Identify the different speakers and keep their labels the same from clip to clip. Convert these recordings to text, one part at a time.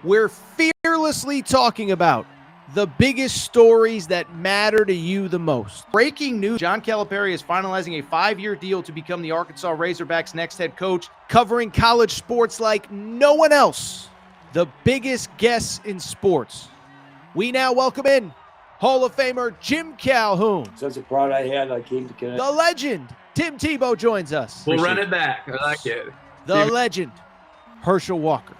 Speaker 1: We're fearlessly talking about the biggest stories that matter to you the most. Breaking news, John Calipari is finalizing a 5-year deal to become the Arkansas Razorbacks' next head coach, covering college sports like no one else. The biggest guests in sports. We now welcome in Hall of Famer Jim Calhoun.
Speaker 2: Such a pride I had, I came to connect.
Speaker 1: The legend, Tim Tebow, joins us.
Speaker 3: We'll run it back. I like it.
Speaker 1: The legend, Herschel Walker.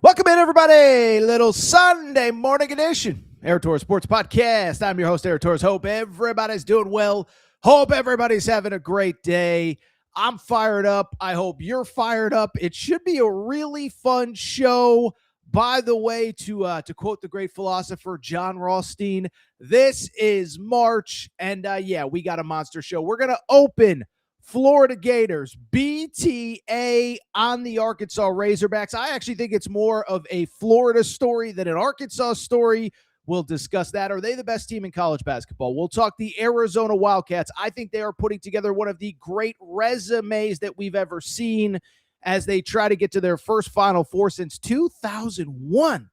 Speaker 1: Welcome in, everybody. Little Sunday morning edition, Air Torres Sports Podcast. I'm your host, Air Torres. Hope everybody's doing well. Hope everybody's having a great day. I'm fired up. I hope you're fired up. It should be a really fun show. By the way, to quote the great philosopher John Rothstein, this is March, and we got a monster show. We're going to open Florida Gators, BTA on the Arkansas Razorbacks. I actually think it's more of a Florida story than an Arkansas story. We'll discuss that. Are they the best team in college basketball? We'll talk the Arizona Wildcats. I think they are putting together one of the great resumes that we've ever seen as they try to get to their first Final Four since 2001,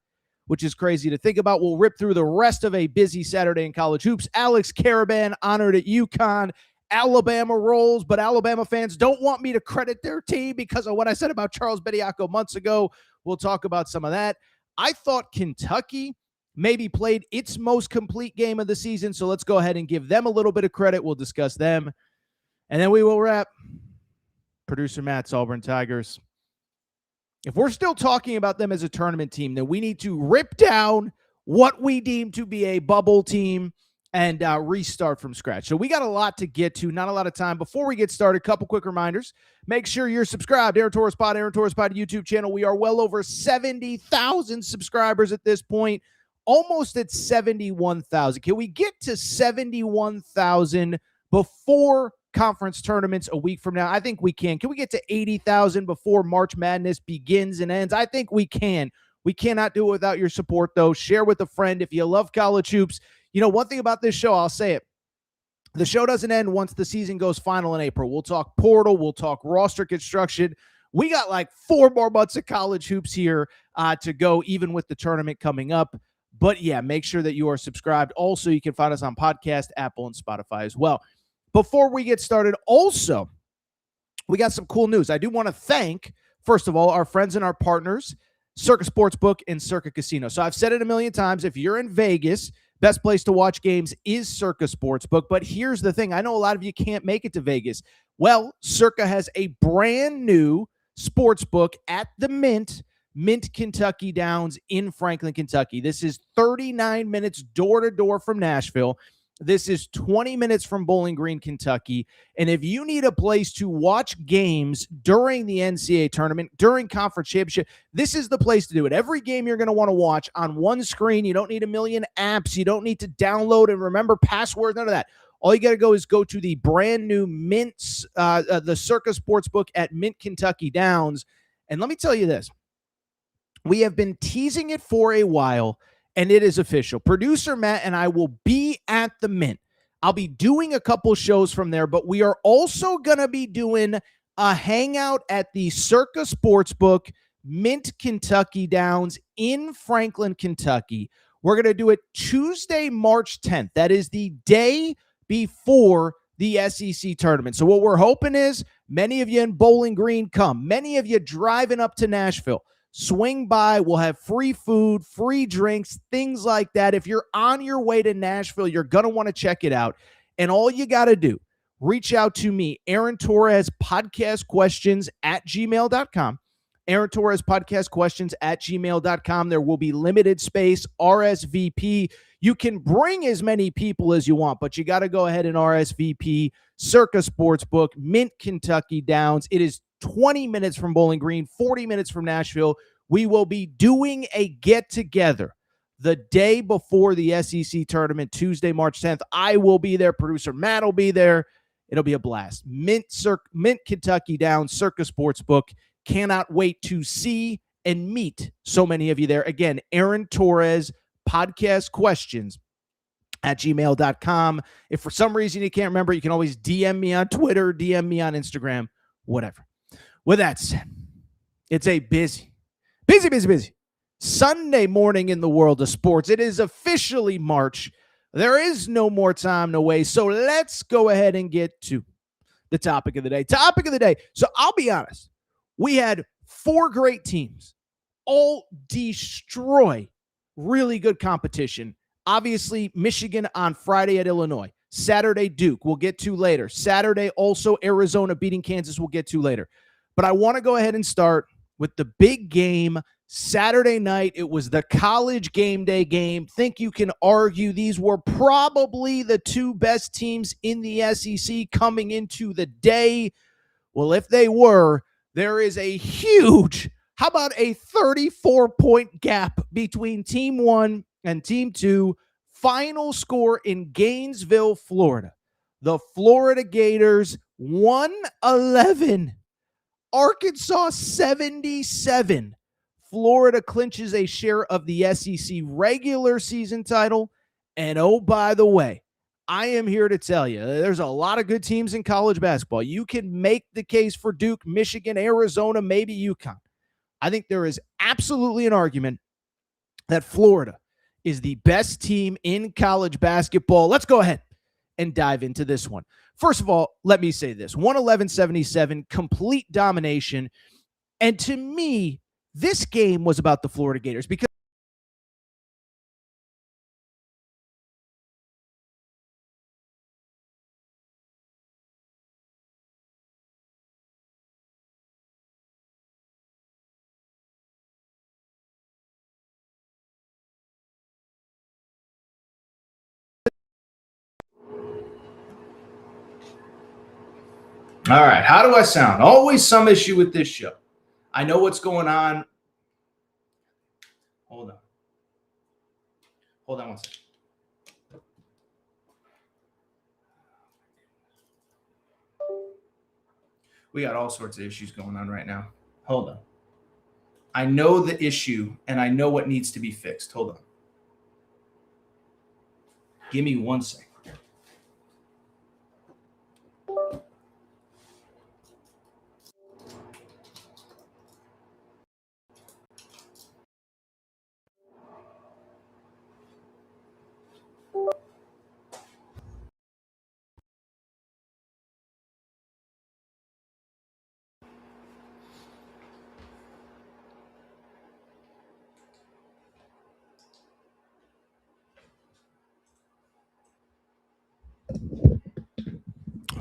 Speaker 1: which is crazy to think about. We'll rip through the rest of a busy Saturday in college hoops. Alex Caravan honored at UConn. Alabama rolls, but Alabama fans don't want me to credit their team because of what I said about Charles Bediako months ago. We'll talk about some of that. I thought Kentucky maybe played its most complete game of the season, so let's go ahead and give them a little bit of credit. We'll discuss them, and then we will wrap. Producer Matt's Auburn Tigers. If we're still talking about them as a tournament team, then we need to rip down what we deem to be a bubble team and restart from scratch. So we got a lot to get to, not a lot of time. Before we get started, a couple quick reminders. Make sure you're subscribed. Aaron Torres Pod YouTube channel. We are well over 70,000 subscribers at this point, almost at 71,000. Can we get to 71,000 before conference tournaments a week from now? I think we can. Can we get to 80,000 before March Madness begins and ends? I think we can. We cannot do it without your support, though. Share with a friend if you love college hoops. You know, one thing about this show, I'll say it. The show doesn't end once the season goes final in April. We'll talk portal. We'll talk roster construction. We got like 4 more months of college hoops here to go, even with the tournament coming up. But yeah, make sure that you are subscribed. Also, you can find us on podcast, Apple, and Spotify as well. Before we get started, also, we got some cool news. I do want to thank, first of all, our friends and our partners, Circa Sportsbook and Circa Casino. So I've said it a million times. If you're in Vegas, best place to watch games is Circa Sportsbook. But here's the thing. I know a lot of you can't make it to Vegas. Well, Circa has a brand new sportsbook at the Mint Kentucky Downs in Franklin, Kentucky. This is 39 minutes door-to-door from Nashville. This is 20 minutes from Bowling Green, Kentucky. And if you need a place to watch games during the NCAA tournament, during conference championship, this is the place to do it. Every game you're going to want to watch on one screen. You don't need a million apps. You don't need to download and remember passwords, none of that. All you got to go to the brand new the Circa Sportsbook at Mint Kentucky Downs. And let me tell you this. We have been teasing it for a while, and it is official. Producer Matt and I will be at the Mint. I'll be doing a couple shows from there, but we are also going to be doing a hangout at the Circa Sportsbook, Mint Kentucky Downs in Franklin, Kentucky. We're going to do it Tuesday, March 10th. That is the day before the SEC tournament. So what we're hoping is many of you in Bowling Green come. Many of you driving up to Nashville. Swing by. We'll have free food, free drinks, things like that. If you're on your way to Nashville, you're going to want to check it out. And all you got to do, reach out to me, Aaron Torres, podcastquestions@gmail.com. Aaron Torres, podcastquestions@gmail.com. There will be limited space, RSVP. You can bring as many people as you want, but you got to go ahead and RSVP. Circa Sportsbook, Mint Kentucky Downs. It is 20 minutes from Bowling Green, 40 minutes from Nashville. We will be doing a get-together the day before the SEC tournament, Tuesday, March 10th. I will be there. Producer Matt will be there. It'll be a blast. Mint Kentucky Downs, Circa Sportsbook. Cannot wait to see and meet so many of you there. Again, Aaron Torres, podcast questions at gmail.com. If for some reason you can't remember, you can always DM me on Twitter, DM me on Instagram, whatever. With that said, it's a busy Sunday morning in the world of sports. It is officially March. There is no more time to waste. So let's go ahead and get to the topic of the day. So I'll be honest. We had 4 great teams all destroy really good competition. Obviously, Michigan on Friday at Illinois. Saturday, Duke, we'll get to later. Saturday, also Arizona beating Kansas, we'll get to later. But I want to go ahead and start with the big game Saturday night. It was the college game day game. Think you can argue these were probably the 2 best teams in the SEC coming into the day. Well, if they were, there is a huge, how about a 34-point gap between Team 1 and Team 2. Final score in Gainesville, Florida. The Florida Gators 111. Arkansas 77. Florida clinches a share of the SEC regular season title. And oh, by the way, I am here to tell you, there's a lot of good teams in college basketball. You can make the case for Duke, Michigan, Arizona, maybe UConn. I think there is absolutely an argument that Florida is the best team in college basketball. Let's go ahead and dive into this one. First of all, let me say this. 111-77, complete domination. And to me, this game was about the Florida Gators because all right, how do I sound? Always some issue with this show. I know what's going on. Hold on one second. We got all sorts of issues going on right now. Hold on. I know the issue, and I know what needs to be fixed. Hold on. Give me 1 second.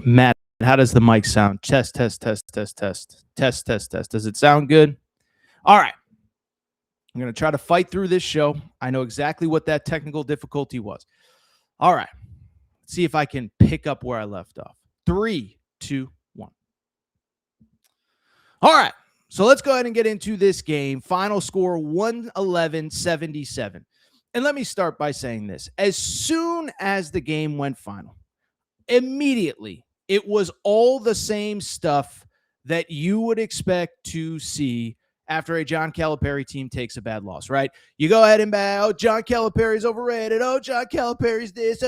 Speaker 1: Matt, how does the mic sound? Test. Does it sound good? All right. I'm going to try to fight through this show. I know exactly what that technical difficulty was. All right. Let's see if I can pick up where I left off. 3, 2, 1. All right. So let's go ahead and get into this game. Final score 111-77. And let me start by saying this. As soon as the game went final, immediately, it was all the same stuff that you would expect to see after a John Calipari team takes a bad loss, right? You go ahead and bow, John Calipari's overrated. Oh, John Calipari's this.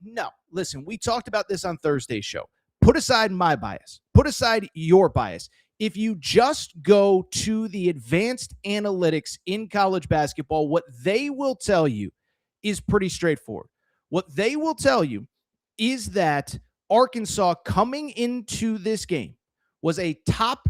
Speaker 1: No, listen, we talked about this on Thursday's show. Put aside my bias. Put aside your bias. If you just go to the advanced analytics in college basketball, what they will tell you is pretty straightforward. What they will tell you is that Arkansas coming into this game was a top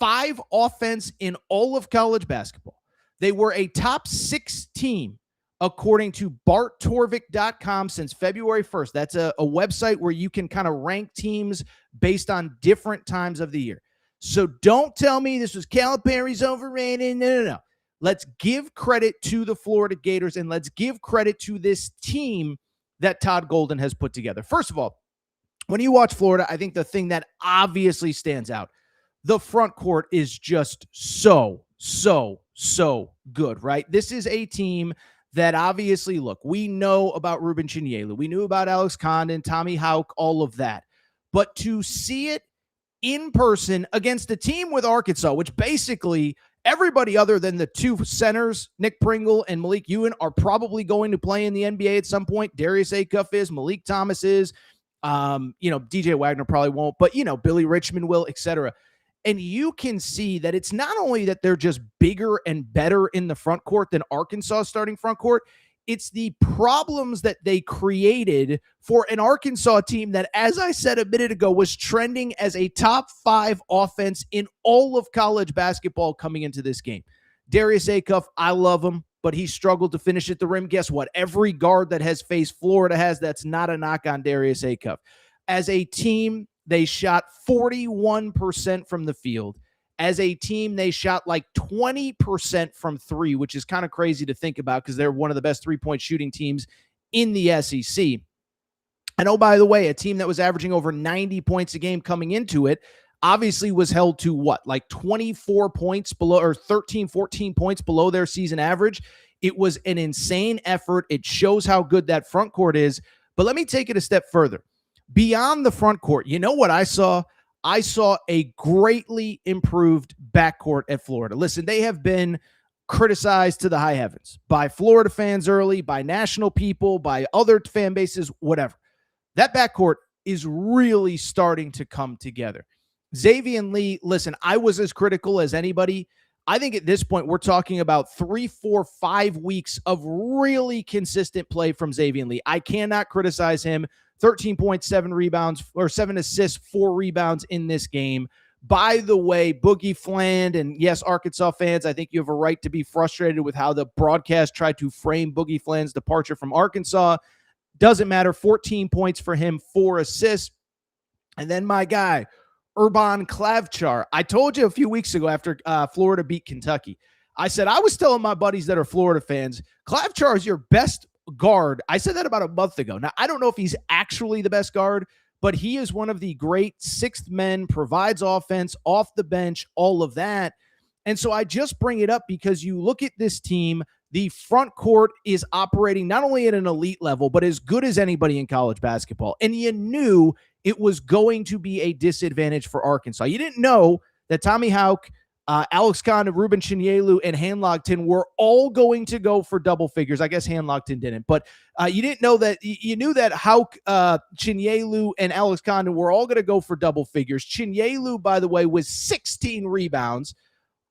Speaker 1: 5 offense in all of college basketball. They were a top 6 team, according to BartTorvik.com since February 1st. That's a website where you can kind of rank teams based on different times of the year. So don't tell me this was Calipari's overrated. No. Let's give credit to the Florida Gators, and let's give credit to this team that Todd Golden has put together. First of all, when you watch Florida, I think the thing that obviously stands out, the front court is just so good, right? This is a team that obviously, look, we know about Ruben Chinyelu. We knew about Alex Condon, Tommy Hauck, all of that. But to see it in person against a team with Arkansas, which basically Everybody other than the two centers, Nick Pringle and Malik Ewan, are probably going to play in the NBA at some point. Darius Acuff is, Malik Thomas is, DJ Wagner probably won't, but, Billy Richmond will, etc. And you can see that it's not only that they're just bigger and better in the front court than Arkansas starting front court, it's the problems that they created for an Arkansas team that, as I said a minute ago, was trending as a top 5 offense in all of college basketball coming into this game. Darius Acuff, I love him, but he struggled to finish at the rim. Guess what? Every guard that has faced Florida has. That's not a knock on Darius Acuff. As a team, they shot 41% from the field. As a team, they shot like 20% from three, which is kind of crazy to think about because they're one of the best three-point shooting teams in the SEC. And oh, by the way, a team that was averaging over 90 points a game coming into it obviously was held to what, like 24 points below, or 13, 14 points below their season average. It was an insane effort. It shows how good that front court is. But let me take it a step further. Beyond the front court, you know what I saw? I saw a greatly improved backcourt at Florida. Listen, they have been criticized to the high heavens by Florida fans early, by national people, by other fan bases, whatever. That backcourt is really starting to come together. Xavier Lee, listen, I was as critical as anybody. I think at this point, we're talking about 3, 4, 5 weeks of really consistent play from Xavier Lee. I cannot criticize him. 13.7 rebounds, or 7 assists, 4 rebounds in this game. By the way, Boogie Fland, and yes, Arkansas fans, I think you have a right to be frustrated with how the broadcast tried to frame Boogie Fland's departure from Arkansas. Doesn't matter. 14 points for him, 4 assists. And then my guy, Urban Klavchar. I told you a few weeks ago after Florida beat Kentucky, I said I was telling my buddies that are Florida fans, Klavchar is your best guard. I said that about a month ago. Now, I don't know if he's actually the best guard, but he is one of the great sixth men, provides offense off the bench, all of that. And so I just bring it up because you look at this team, the front court is operating not only at an elite level, but as good as anybody in college basketball. And you knew it was going to be a disadvantage for Arkansas. You didn't know that Tommy Houck, Alex Kahn, Ruben Chinyelu, and Hanlogton were all going to go for double figures. I guess Hanlogton didn't, but you didn't know that. You knew that Houck, Chinyelu, and Alex Kahn were all going to go for double figures. Chinyelu, by the way, was 16 rebounds.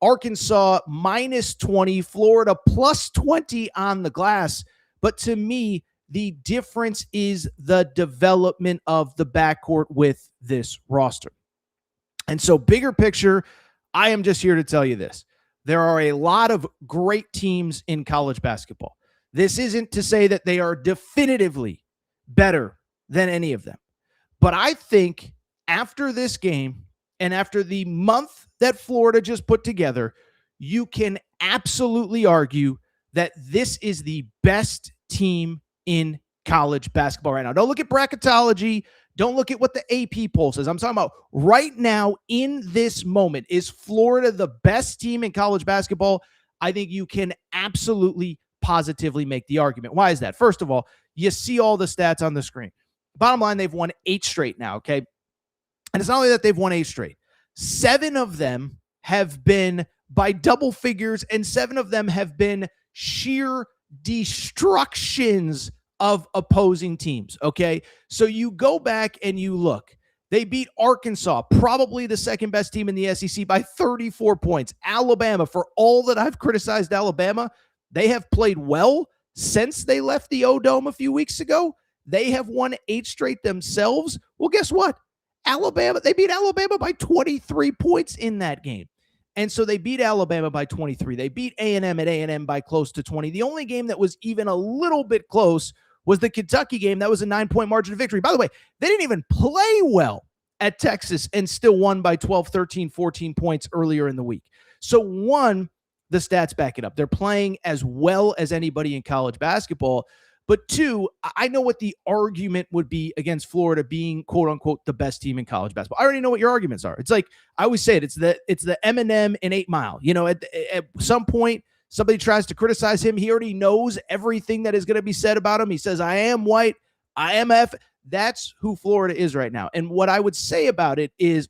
Speaker 1: Arkansas minus 20, Florida plus 20 on the glass. But to me, the difference is the development of the backcourt with this roster. And so bigger picture, I am just here to tell you this. There are a lot of great teams in college basketball. This isn't to say that they are definitively better than any of them. But I think after this game and after the month that Florida just put together, you can absolutely argue that this is the best team in college basketball right now. Don't look at bracketology. Don't look at what the AP poll says. I'm talking about right now in this moment. Is Florida the best team in college basketball? I think you can absolutely, positively make the argument. Why is that? First of all, you see all the stats on the screen. Bottom line, they've won 8 straight now, okay? And it's not only that they've won 8 straight. 7 of them have been by double figures, and 7 of them have been sheer destructions of opposing teams, okay? So you go back and you look. They beat Arkansas, probably the second best team in the SEC, by 34 points. Alabama, for all that I've criticized Alabama, they have played well since they left the O-Dome a few weeks ago. They have won 8 straight themselves. Well, guess what? They beat Alabama by 23 points in that game. And so they beat Alabama by 23. They beat A&M at A&M by close to 20. The only game that was even a little bit close was the Kentucky game. That was a 9-point margin of victory. By the way, they didn't even play well at Texas and still won by 12, 13, 14 points earlier in the week. So one, the stats back it up. They're playing as well as anybody in college basketball. But 2, I know what the argument would be against Florida being, quote unquote, the best team in college basketball. I already know what your arguments are. It's like, I always say it, it's the Eminem in 8 Mile. You know, at some point, somebody tries to criticize him. He already knows everything that is going to be said about him. He says, I am white, I am F. That's who Florida is right now. And what I would say about it is,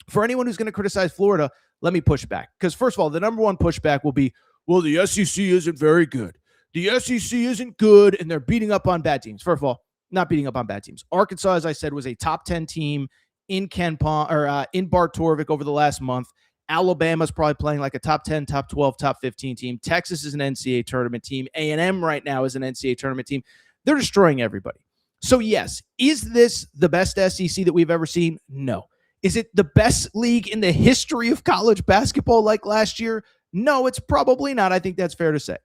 Speaker 1: for anyone who's going to criticize Florida, let me push back. Because first of all, the number one pushback will be, well, the SEC isn't very good. The SEC isn't good, and they're beating up on bad teams. First of all, not beating up on bad teams. Arkansas, as I said, was a top 10 team in Ken Palm or in Bart Torvik over the last month. Alabama's probably playing like a top 10, top 12, top 15 team. Texas is an NCAA tournament team. A&M right now is an NCAA tournament team. They're destroying everybody. So yes, is this the best SEC that we've ever seen? No. Is it the best league in the history of college basketball like last year? No, it's probably not. I think that's fair to say.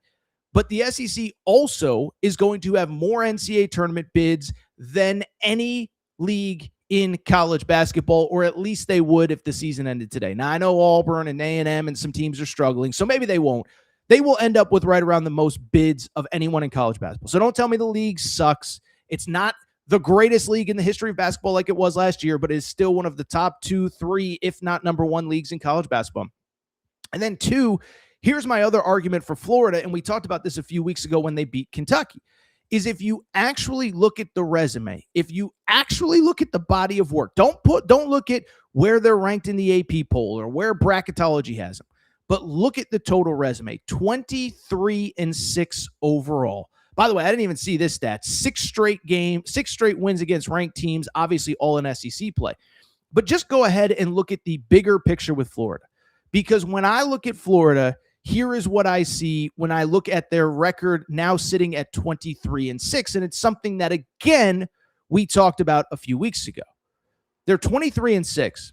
Speaker 1: But the SEC also is going to have more NCAA tournament bids than any league in college basketball, or at least they would if the season ended today. Now, I know Auburn and A&M and some teams are struggling, so maybe they won't. They will end up with right around the most bids of anyone in college basketball. So don't tell me the league sucks. It's not the greatest league in the history of basketball like it was last year, but it is still one of the top 2, 3, if not number 1 leagues in college basketball. And then 2, here's my other argument for Florida, and we talked about this a few weeks ago when they beat Kentucky, is if you actually look at the resume, if you actually look at the body of work, don't look at where they're ranked in the AP poll or where bracketology has them, but look at the total resume, 23-6 overall. By the way, I didn't even see this stat. 6 straight wins against ranked teams, obviously all in SEC play. But just go ahead and look at the bigger picture with Florida. Because when I look at Florida, here is what I see when I look at their record now sitting at 23-6. And it's something that, again, we talked about a few weeks ago. They're 23-6.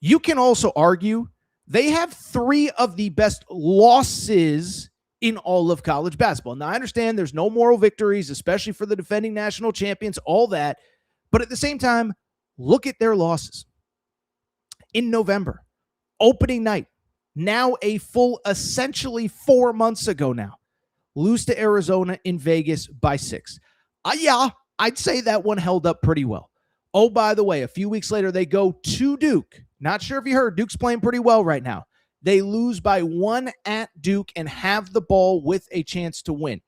Speaker 1: You can also argue they have 3 of the best losses in all of college basketball. Now, I understand there's no moral victories, especially for the defending national champions, all that. But at the same time, look at their losses. In November, opening night, now a full essentially 4 months ago now, lose to Arizona in Vegas by 6. Yeah, I'd say that one held up pretty well. Oh, by the way, a few weeks later, they go to Duke. Not sure if you heard, Duke's playing pretty well right now. They lose by 1 at Duke and have the ball with a chance to win.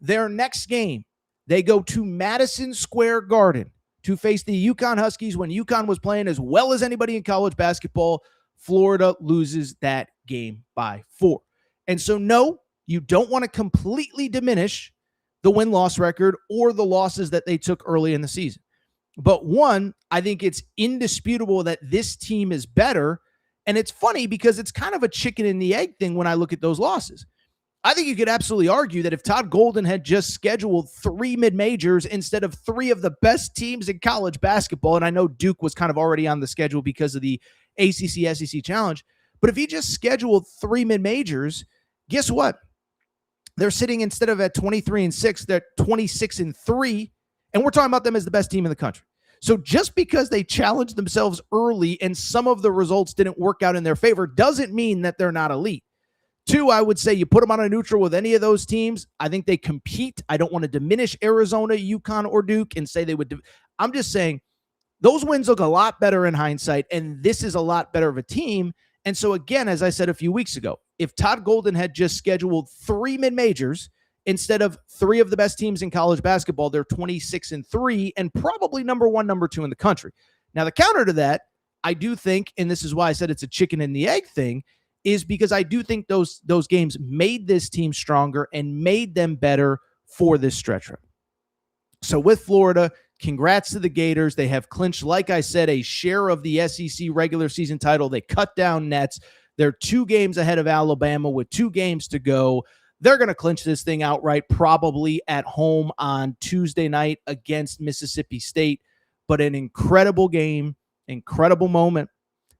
Speaker 1: Their next game, they go to Madison Square Garden to face the UConn Huskies when UConn was playing as well as anybody in college basketball. Florida loses that game by 4. And so, no, you don't want to completely diminish the win-loss record or the losses that they took early in the season. But one, I think it's indisputable that this team is better. And it's funny because it's kind of a chicken and the egg thing when I look at those losses. I think you could absolutely argue that if Todd Golden had just scheduled 3 mid-majors instead of 3 of the best teams in college basketball, and I know Duke was kind of already on the schedule because of the ACC-SEC challenge, but if he just scheduled 3 mid-majors, guess what? They're sitting, instead of at 23-6, they're 26-3, and we're talking about them as the best team in the country. So just because they challenged themselves early and some of the results didn't work out in their favor doesn't mean that they're not elite. 2, I would say you put them on a neutral with any of those teams. I think they compete. I don't want to diminish Arizona, UConn, or Duke and say they would. I'm just saying those wins look a lot better in hindsight, and this is a lot better of a team. And so, again, as I said a few weeks ago, if Todd Golden had just scheduled 3 mid-majors instead of 3 of the best teams in college basketball, they're 26-3 and probably number 1, number 2 in the country. Now, the counter to that, I do think, and this is why I said it's a chicken and the egg thing, is because I do think those games made this team stronger and made them better for this stretch run. So with Florida, congrats to the Gators. They have clinched, like I said, a share of the SEC regular season title. They cut down nets. They're 2 games ahead of Alabama with 2 games to go. They're going to clinch this thing outright, probably at home on Tuesday night against Mississippi State. But an incredible game, incredible moment.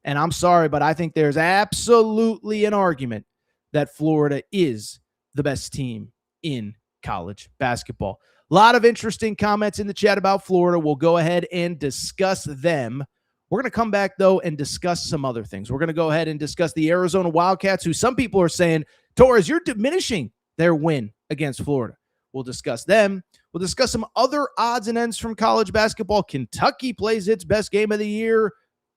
Speaker 1: And I'm sorry, but I think there's absolutely an argument that Florida is the best team in college basketball. A lot of interesting comments in the chat about Florida. We'll go ahead and discuss them. We're going to come back, though, and discuss some other things. We're going to go ahead and discuss the Arizona Wildcats, who some people are saying, Torres, you're diminishing their win against Florida. We'll discuss them. We'll discuss some other odds and ends from college basketball. Kentucky plays its best game of the year.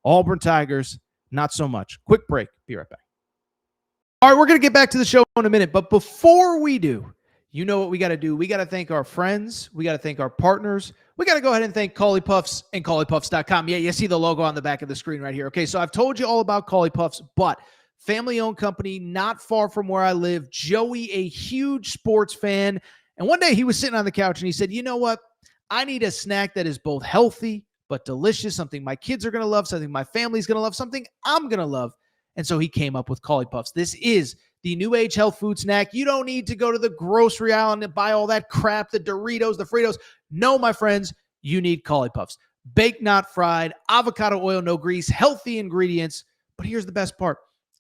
Speaker 1: Auburn Tigers, not so much. Quick break. Be right back. All right, we're going to get back to the show in a minute. But before we do, you know what we got to do. We got to thank our friends. We got to thank our partners. We got to go ahead and thank Cauley Puffs and CauleyPuffs.com. Yeah, you see the logo on the back of the screen right here. Okay, so I've told you all about Cauley Puffs, but family-owned company not far from where I live. Joey, a huge sports fan. And one day he was sitting on the couch and he said, you know what? I need a snack that is both healthy but delicious, something my kids are going to love, something my family's going to love, something I'm going to love. And so he came up with Cauli Puffs. This is the new age health food snack. You don't need to go to the grocery aisle and buy all that crap, the Doritos, the Fritos. No, my friends, you need Cauli Puffs. Baked, not fried, avocado oil, no grease, healthy ingredients. But here's the best part.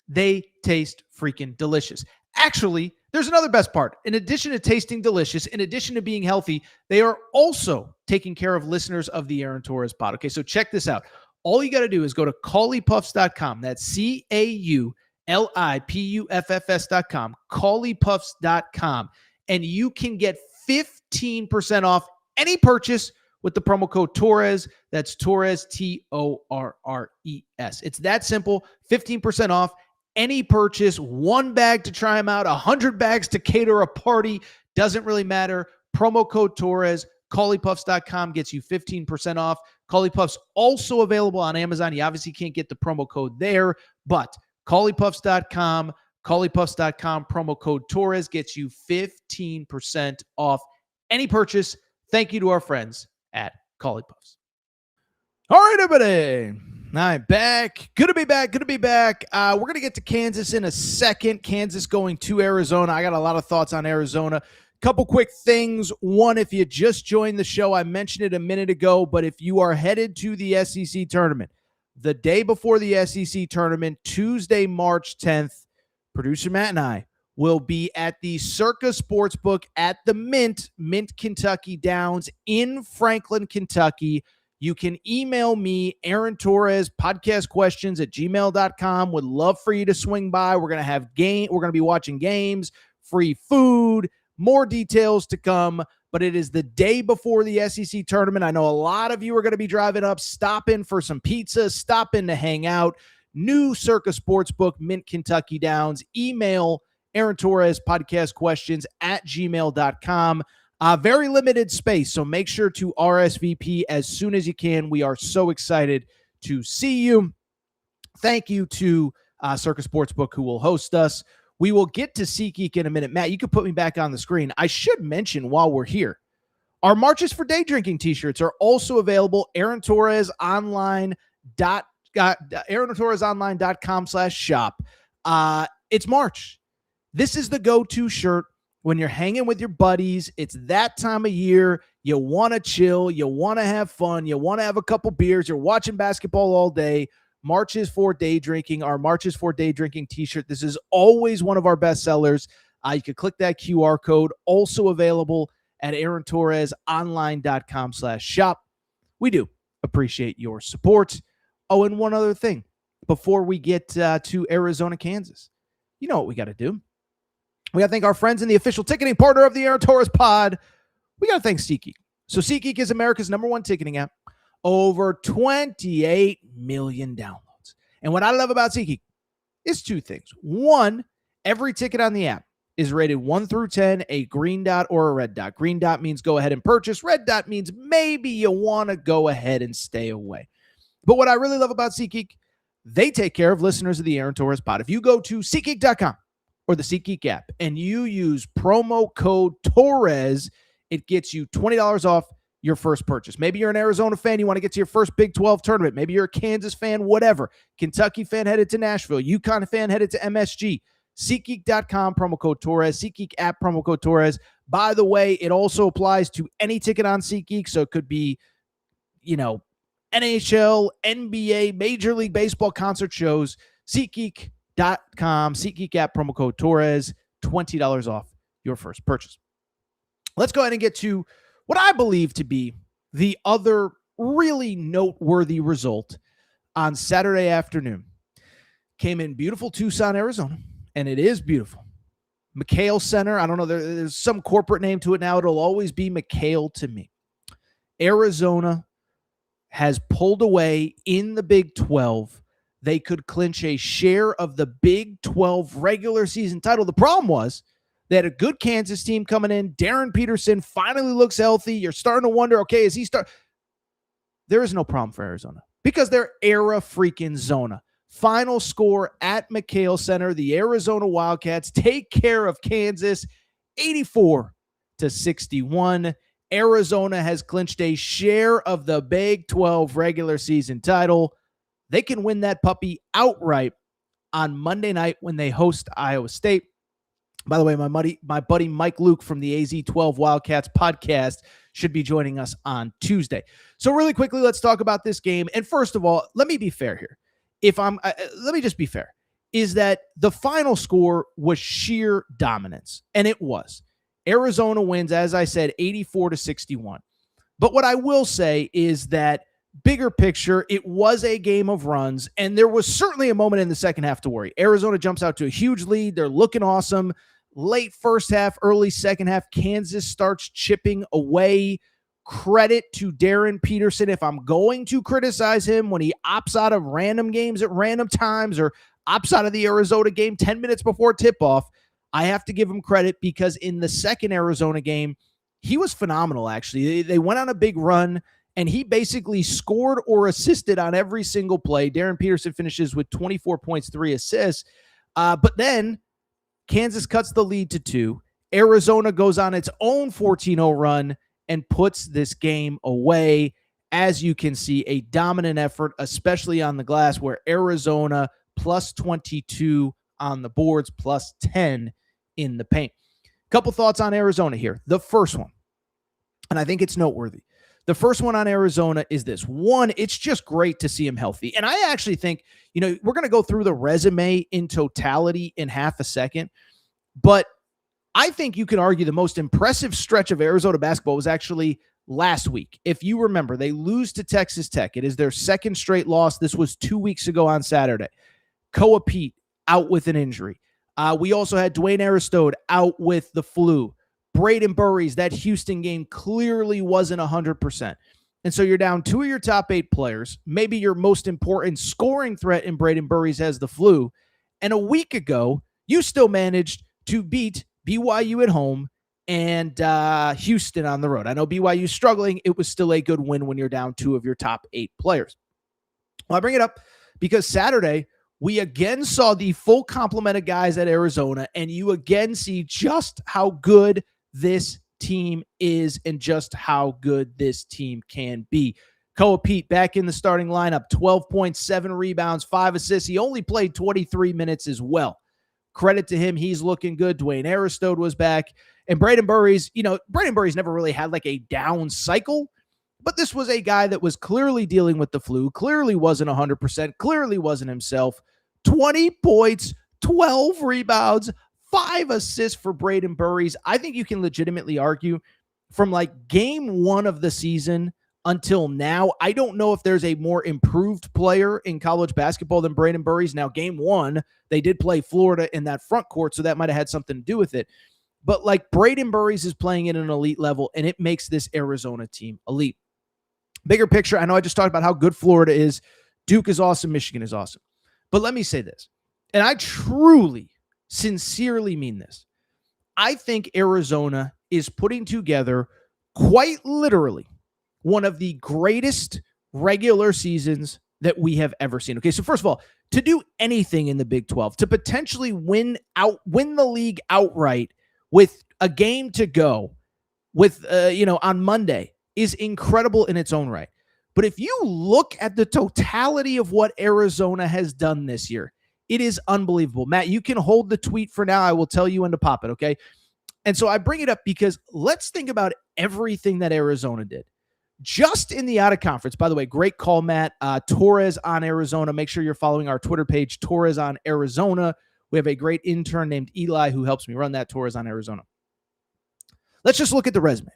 Speaker 1: They taste freaking delicious. Actually, there's another best part. In addition to tasting delicious, in addition to being healthy, they are also taking care of listeners of the Aaron Torres pod. Okay, so check this out. All you got to do is go to CauliPuffs.com. That's CauliPuffs.com, CauliPuffs.com, and you can get 15% off any purchase with the promo code Torres. That's Torres, Torres. It's that simple. 15% off any purchase. 1 bag to try them out, 100 bags to cater a party. Doesn't really matter. Promo code Torres. CauliPuffs.com gets you 15% off. Cauli Puffs also available on Amazon. You obviously can't get the promo code there, but CauliPuffs.com, CauliPuffs.com, promo code Torres gets you 15% off any purchase. Thank you to our friends at Cauli Puffs. All right, everybody. All right, back. Good to be back. We're going to get to Kansas in a second. Kansas going to Arizona. I got a lot of thoughts on Arizona. Couple quick things. One, if you just joined the show, I mentioned it a minute ago, but if you are headed to the SEC tournament, the day before the SEC tournament, Tuesday, March 10th, producer Matt and I will be at the Circa Sportsbook at the Mint Kentucky Downs in Franklin, Kentucky. You can email me, Aaron Torres, podcastquestions@gmail.com. Would love for you to swing by. We're going to be watching games, free food, more details to come, but it is the day before the SEC tournament. I know a lot of you are going to be driving up, stopping for some pizza, stopping to hang out. New Circa Sportsbook, Mint Kentucky Downs. Email Aaron Torres, podcastquestions@gmail.com. Very limited space, so make sure to RSVP as soon as you can. We are so excited to see you. Thank you to Circa Sportsbook, who will host us. We will get to SeatGeek in a minute. Matt, you can put me back on the screen. I should mention while we're here, our Marches for Day Drinking t-shirts are also available. AaronTorresOnline.com/shop. It's March. This is the go-to shirt when you're hanging with your buddies. It's that time of year. You want to chill. You want to have fun. You want to have a couple beers. You're watching basketball all day. Marches for Day Drinking, our Marches for Day Drinking t-shirt. This is always one of our best sellers. You can click that QR code. Also available at AaronTorresOnline.com/shop. We do appreciate your support. Oh, and one other thing before we get to Arizona, Kansas. You know what we got to do. We got to thank our friends in the official ticketing partner of the Aaron Torres pod. We got to thank SeatGeek. So SeatGeek is America's #1 ticketing app. Over 28 million downloads. And what I love about SeatGeek is 2 things. One, every ticket on the app is rated 1 through 10, a green dot or a red dot. Green dot means go ahead and purchase. Red dot means maybe you want to go ahead and stay away. But what I really love about SeatGeek, they take care of listeners of the Aaron Torres pod. If you go to SeatGeek.com or the SeatGeek app and you use promo code Torres, it gets you $20 off your first purchase. Maybe you're an Arizona fan. You want to get to your first Big 12 tournament. Maybe you're a Kansas fan, whatever. Kentucky fan headed to Nashville. UConn fan headed to MSG. SeatGeek.com, promo code Torres. SeatGeek app, promo code Torres. By the way, it also applies to any ticket on SeatGeek. So it could be, NHL, NBA, Major League Baseball concert shows. SeatGeek.com, SeatGeek app, promo code Torres. $20 off your first purchase. Let's go ahead and get to what I believe to be the other really noteworthy result on Saturday afternoon. Came in beautiful Tucson, Arizona, and it is beautiful. McHale Center, I don't know, there's some corporate name to it now. It'll always be McHale to me. Arizona has pulled away in the Big 12. They could clinch a share of the Big 12 regular season title. The problem was, they had a good Kansas team coming in. Darren Peterson finally looks healthy. You're starting to wonder, okay, is he start? There is no problem for Arizona because they're era freaking Zona. Final score at McHale Center. The Arizona Wildcats take care of Kansas 84-61. Arizona has clinched a share of the Big 12 regular season title. They can win that puppy outright on Monday night when they host Iowa State. By the way, my buddy Mike Luke from the AZ12 Wildcats podcast should be joining us on Tuesday. So really quickly, let's talk about this game. And first of all, let me be fair here. Let me just be fair, is that the final score was sheer dominance, and it was. Arizona wins, as I said, 84-61. But what I will say is that bigger picture, it was a game of runs, and there was certainly a moment in the second half to worry. Arizona jumps out to a huge lead. They're looking awesome. Late first half, early second half, Kansas starts chipping away. Credit to Darren Peterson. If I'm going to criticize him when he opts out of random games at random times or opts out of the Arizona game 10 minutes before tip-off, I have to give him credit because in the second Arizona game, he was phenomenal, actually. They went on a big run, and he basically scored or assisted on every single play. Darren Peterson finishes with 24 points, 3 assists. But then Kansas cuts the lead to 2. Arizona goes on its own 14-0 run and puts this game away. As you can see, a dominant effort, especially on the glass, where Arizona plus 22 on the boards, plus 10 in the paint. Couple thoughts on Arizona here. The first one, and I think it's noteworthy. The first one on Arizona is this. One, it's just great to see him healthy. And I actually think, we're going to go through the resume in totality in half a second, but I think you can argue the most impressive stretch of Arizona basketball was actually last week. If you remember, they lose to Texas Tech. It is their second straight loss. This was 2 weeks ago on Saturday. Koa Pete out with an injury. We also had Dwayne Aristode out with the flu. Braden Burries, that Houston game clearly wasn't 100%. And so you're down 2 of your top 8 players. Maybe your most important scoring threat in Braden Burries has the flu. And a week ago, you still managed to beat BYU at home and Houston on the road. I know BYU's struggling. It was still a good win when you're down 2 of your top 8 players. Well, I bring it up because Saturday, we again saw the full complement of guys at Arizona, and you again see just how good this team is and just how good this team can be. Koa Pete back in the starting lineup, 12.7 rebounds, 5 assists. He only played 23 minutes as well. Credit to him. He's looking good. Dwayne Aristode was back. And Braden Burries, Braden Burries never really had like a down cycle, but this was a guy that was clearly dealing with the flu, clearly wasn't 100%, clearly wasn't himself. 20 points, 12 rebounds, 5 assists for Braden Burries. I think you can legitimately argue from like game 1 of the season until now, I don't know if there's a more improved player in college basketball than Braden Burries. Now, game 1, they did play Florida in that front court, so that might have had something to do with it. But like Braden Burries is playing at an elite level, and it makes this Arizona team elite. Bigger picture, I know I just talked about how good Florida is. Duke is awesome. Michigan is awesome. But let me say this, and I truly, sincerely mean this. I think Arizona is putting together quite literally one of the greatest regular seasons that we have ever seen. Okay, so first of all, to do anything in the Big 12, to potentially win the league outright with a game to go with, on Monday is incredible in its own right. But if you look at the totality of what Arizona has done this year, it is unbelievable. Matt, you can hold the tweet for now. I will tell you when to pop it, okay? And so I bring it up because let's think about everything that Arizona did. Just in the out-of-conference, by the way, great call, Matt. Torres on Arizona. Make sure you're following our Twitter page, Torres on Arizona. We have a great intern named Eli who helps me run that, Torres on Arizona. Let's just look at the resume.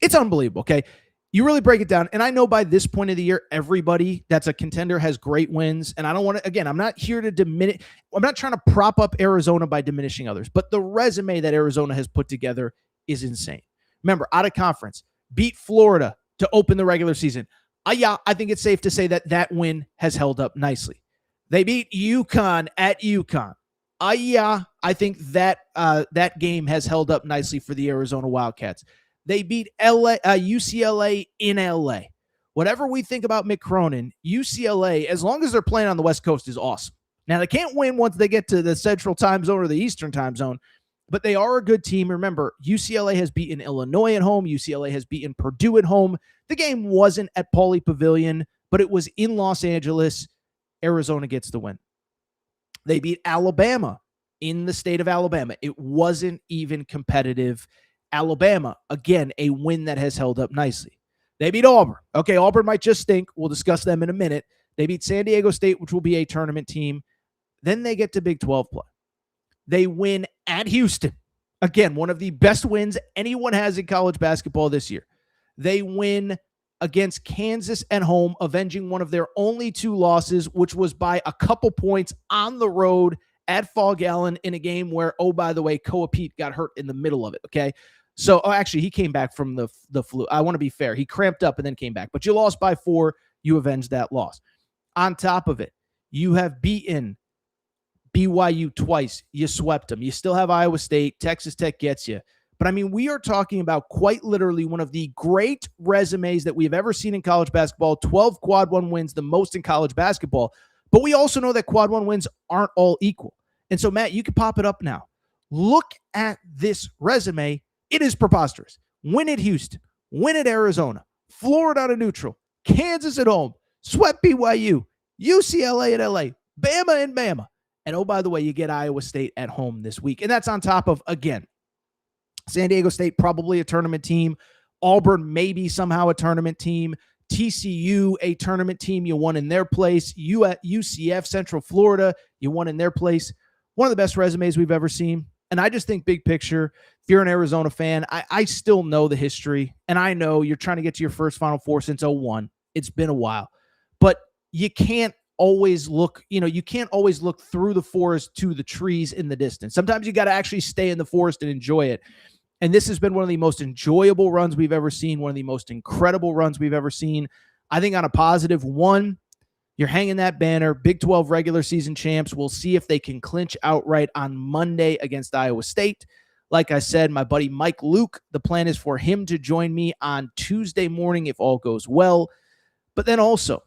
Speaker 1: It's unbelievable, okay? You really break it down, and I know by this point of the year, everybody that's a contender has great wins, and I don't want to, again, I'm not here to diminish, I'm not trying to prop up Arizona by diminishing others, but the resume that Arizona has put together is insane. Remember, out of conference, beat Florida to open the regular season. I think it's safe to say that that win has held up nicely. They beat UConn at UConn. I think that that game has held up nicely for the Arizona Wildcats. They beat UCLA in LA. Whatever we think about Mick Cronin, UCLA, as long as they're playing on the West Coast, is awesome. Now, they can't win once they get to the Central Time Zone or the Eastern Time Zone, but they are a good team. Remember, UCLA has beaten Illinois at home. UCLA has beaten Purdue at home. The game wasn't at Pauley Pavilion, but it was in Los Angeles. Arizona gets the win. They beat Alabama in the state of Alabama. It wasn't even competitive. Alabama, again, a win that has held up nicely. They beat Auburn. Okay, Auburn might just stink. We'll discuss them in a minute. They beat San Diego State, which will be a tournament team. Then they get to Big 12 play. They win at Houston. Again, one of the best wins anyone has in college basketball this year. They win against Kansas at home, avenging one of their only 2 losses, which was by a couple points on the road at Fog Allen in a game where, oh, by the way, Koa Pete got hurt in the middle of it, okay? So, actually, he came back from the flu. I want to be fair. He cramped up and then came back. But you lost by 4. You avenged that loss. On top of it, you have beaten BYU twice. You swept them. You still have Iowa State. Texas Tech gets you. But, I mean, we are talking about quite literally one of the great resumes that we've ever seen in college basketball. 12 quad 1 wins, the most in college basketball. But we also know that quad 1 wins aren't all equal. And so, Matt, you can pop it up now. Look at this resume. It is preposterous. Win at Houston. Win at Arizona. Florida on a neutral. Kansas at home. Swept BYU. UCLA at LA. Bama and Bama. And, oh, by the way, you get Iowa State at home this week. And that's on top of, again, San Diego State, probably a tournament team. Auburn, maybe somehow a tournament team. TCU, a tournament team. You won in their place. UCF, Central Florida, you won in their place. One of the best resumes we've ever seen. And I just think big picture, if you're an Arizona fan, I still know the history. And I know you're trying to get to your first Final Four since 2001. It's been a while. But you can't always look, you can't always look through the forest to the trees in the distance. Sometimes you got to actually stay in the forest and enjoy it. And this has been one of the most enjoyable runs we've ever seen, one of the most incredible runs we've ever seen. I think on a positive, one, you're hanging that banner, Big 12 regular season champs. We'll see if they can clinch outright on Monday against Iowa State. Like I said, my buddy Mike Luke, the plan is for him to join me on Tuesday morning if all goes well. But then also,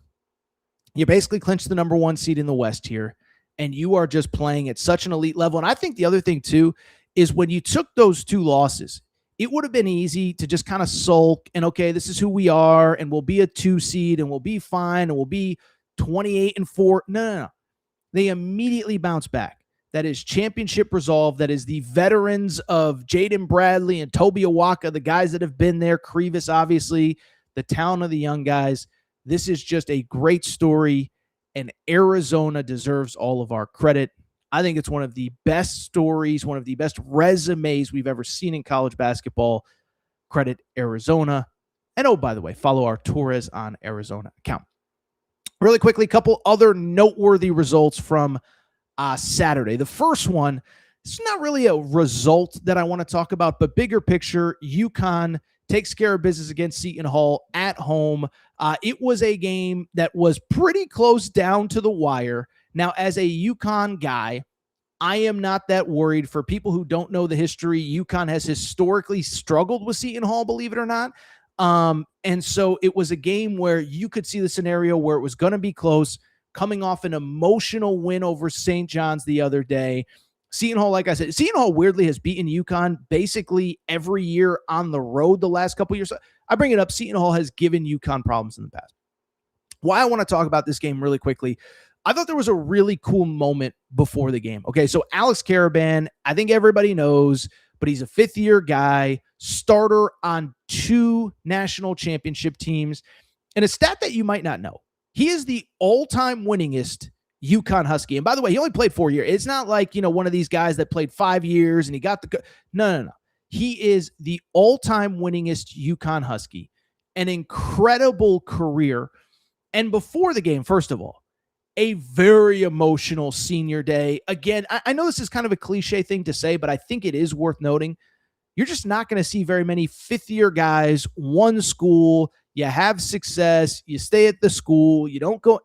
Speaker 1: you basically clinch the number 1 seed in the West here, and you are just playing at such an elite level. And I think the other thing, too, is when you took those 2 losses, it would have been easy to just kind of sulk and, okay, this is who we are, and we'll be a 2 seed, and we'll be fine, and we'll be 28-4. No. They immediately bounce back. That is championship resolve. That is the veterans of Jaden Bradley and Toby Awaka, the guys that have been there, Krevis, obviously, the talent of the young guys. This is just a great story, and Arizona deserves all of our credit. I think it's one of the best stories, one of the best resumes we've ever seen in college basketball. Credit Arizona. And, oh, by the way, follow our Torres on Arizona account. Really quickly, a couple other noteworthy results from Saturday. The first one, it's not really a result that I want to talk about, but bigger picture, UConn takes care of business against Seton Hall at home. It was a game that was pretty close down to the wire. Now, as a UConn guy, I am not that worried. For people who don't know the history, UConn has historically struggled with Seton Hall, believe it or not. And so it was a game where you could see the scenario where it was going to be close, coming off an emotional win over St. John's the other day. Seton Hall, like I said, Seton Hall weirdly has beaten UConn basically every year on the road the last couple years. I bring it up. Seton Hall has given UConn problems in the past. Why I want to talk about this game really quickly, I thought there was a really cool moment before the game. Okay, so Alex Caravan, I think everybody knows, but he's a fifth-year guy, starter on 2 national championship teams. And a stat that you might not know, he is the all-time winningest UConn Husky. And by the way, he only played 4 years. It's not like, one of these guys that played 5 years and he got the... No. He is the all-time winningest UConn Husky. An incredible career. And before the game, first of all, a very emotional senior day. Again, I know this is kind of a cliche thing to say, but I think it is worth noting. You're just not going to see very many fifth-year guys, one school, you have success, you stay at the school, you don't go,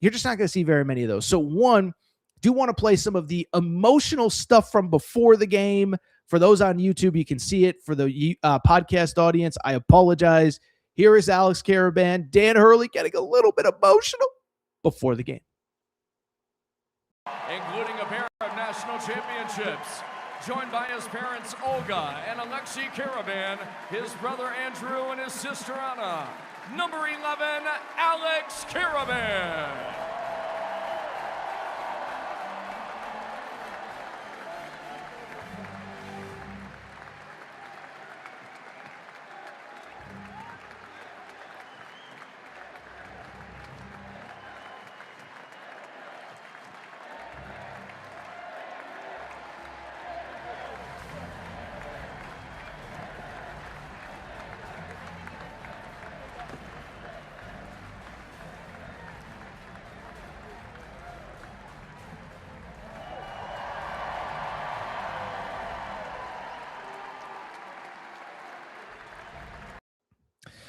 Speaker 1: you're just not going to see very many of those. So one, do want to play some of the emotional stuff from before the game. For those on YouTube, you can see it. For the podcast audience, I apologize. Here is Alex Caravan, Dan Hurley getting a little bit emotional before the game.
Speaker 3: Including a pair of national championships. Joined by his parents Olga and Alexei Caravan, his brother Andrew and his sister Anna. Number 11, Alex Caravan.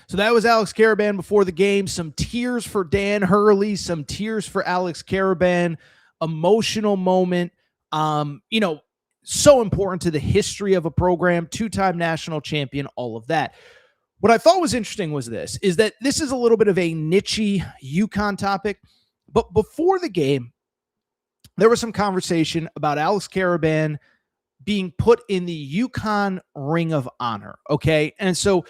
Speaker 1: So that was Alex Caravan before the game. Some tears for Dan Hurley, some tears for Alex Caravan. Emotional moment. So important to the history of a program, two-time national champion, all of that. What I thought was interesting was this is a little bit of a niche-y UConn topic. But before the game, there was some conversation about Alex Caravan being put in the UConn Ring of Honor. Okay. And so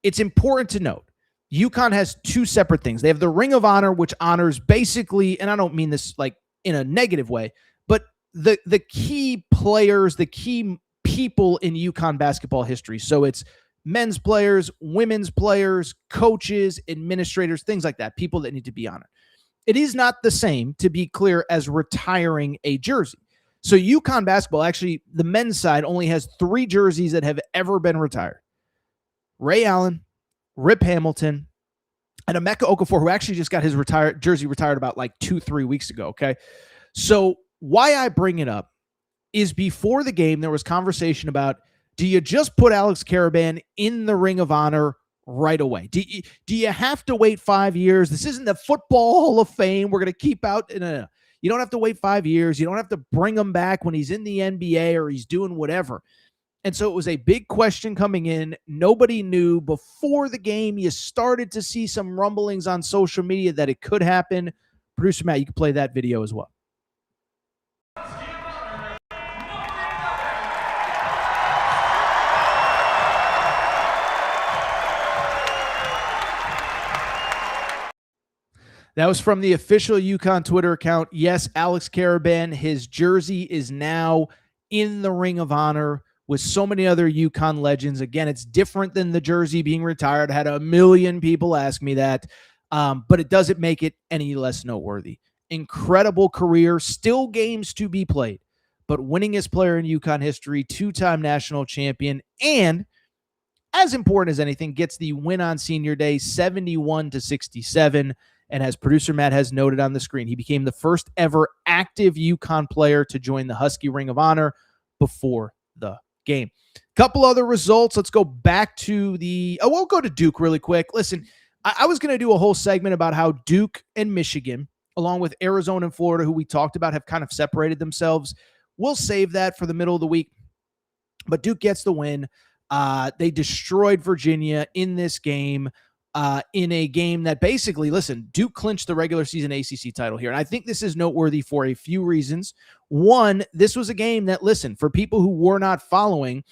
Speaker 1: it's important to note, UConn has two separate things. They have the Ring of Honor, which honors basically, and I don't mean this like in a negative way, but the key players, the key people in UConn basketball history. So it's men's players, women's players, coaches, administrators, things like that, people that need to be honored. It is not the same, to be clear, as retiring a jersey. So UConn basketball, actually, the men's side only has 3 jerseys that have ever been retired. Ray Allen, Rip Hamilton, and Emeka Okafor, who actually just got his jersey retired about like 2-3 weeks ago, okay? So why I bring it up is before the game, there was conversation about, do you just put Alex Caravan in the Ring of Honor right away? Do you have to wait 5 years? This isn't the Football Hall of Fame. We're going to keep out. No. You don't have to wait 5 years. You don't have to bring him back when he's in the NBA or he's doing whatever. And so it was a big question coming in. Nobody knew. Before the game, you started to see some rumblings on social media that it could happen. Producer Matt, you can play that video as well. That was from the official UConn Twitter account. Yes, Alex Caravan, his jersey is now in the Ring of Honor with so many other UConn legends. Again, it's different than the jersey being retired. I had 1 million people ask me that, but it doesn't make it any less noteworthy. Incredible career, still games to be played, but winningest player in UConn history, 2-time national champion, and as important as anything, gets the win on senior day, 71-67. And as producer Matt has noted on the screen, he became the first ever active UConn player to join the Husky Ring of Honor before the game. Couple other results. Let's go back to we'll go to Duke really quick. Listen, I was going to do a whole segment about how Duke and Michigan, along with Arizona and Florida, who we talked about, have kind of separated themselves. We'll save that for the middle of the week. But Duke gets the win. They destroyed Virginia in this game. In a game that basically, listen, Duke clinched the regular season ACC title here. And I think this is noteworthy for a few reasons. One, this was a game that, listen, for people who were not following,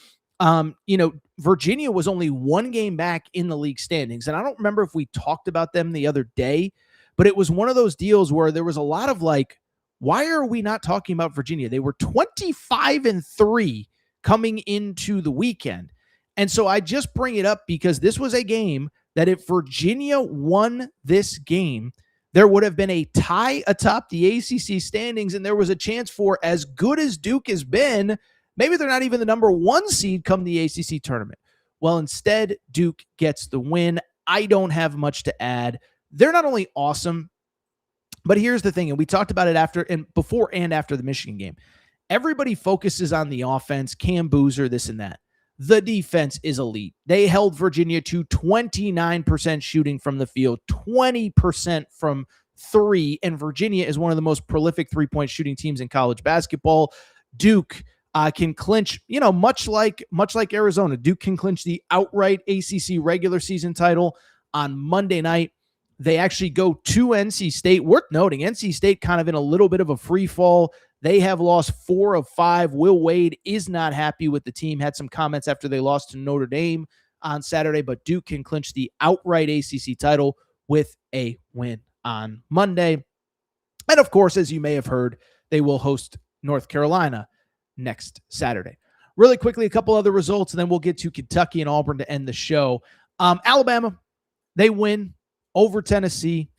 Speaker 1: Virginia was only 1 game back in the league standings. And I don't remember if we talked about them the other day, but it was one of those deals where there was a lot of like, why are we not talking about Virginia? They were 25-3 coming into the weekend. And so I just bring it up because this was a game that if Virginia won this game, there would have been a tie atop the ACC standings, and there was a chance for, as good as Duke has been, maybe they're not even the number 1 seed come the ACC tournament. Well, instead, Duke gets the win. I don't have much to add. They're not only awesome, but here's the thing, and we talked about it before and after the Michigan game. Everybody focuses on the offense, Cam Boozer, this and that. The defense is elite. They held Virginia to 29% shooting from the field, 20% from 3, and Virginia is one of the most prolific three-point shooting teams in college basketball. Duke can clinch, much like Arizona. Duke can clinch the outright ACC regular season title. on Monday night. They actually go to NC State. Worth noting, NC State kind of in a little bit of a free fall. They have lost 4 of 5. Will Wade is not happy with the team. Had some comments after they lost to Notre Dame on Saturday, but Duke can clinch the outright ACC title with a win on Monday. And of course, as you may have heard, they will host North Carolina next Saturday. Really quickly, a couple other results, and then we'll get to Kentucky and Auburn to end the show. Alabama, they win over Tennessee.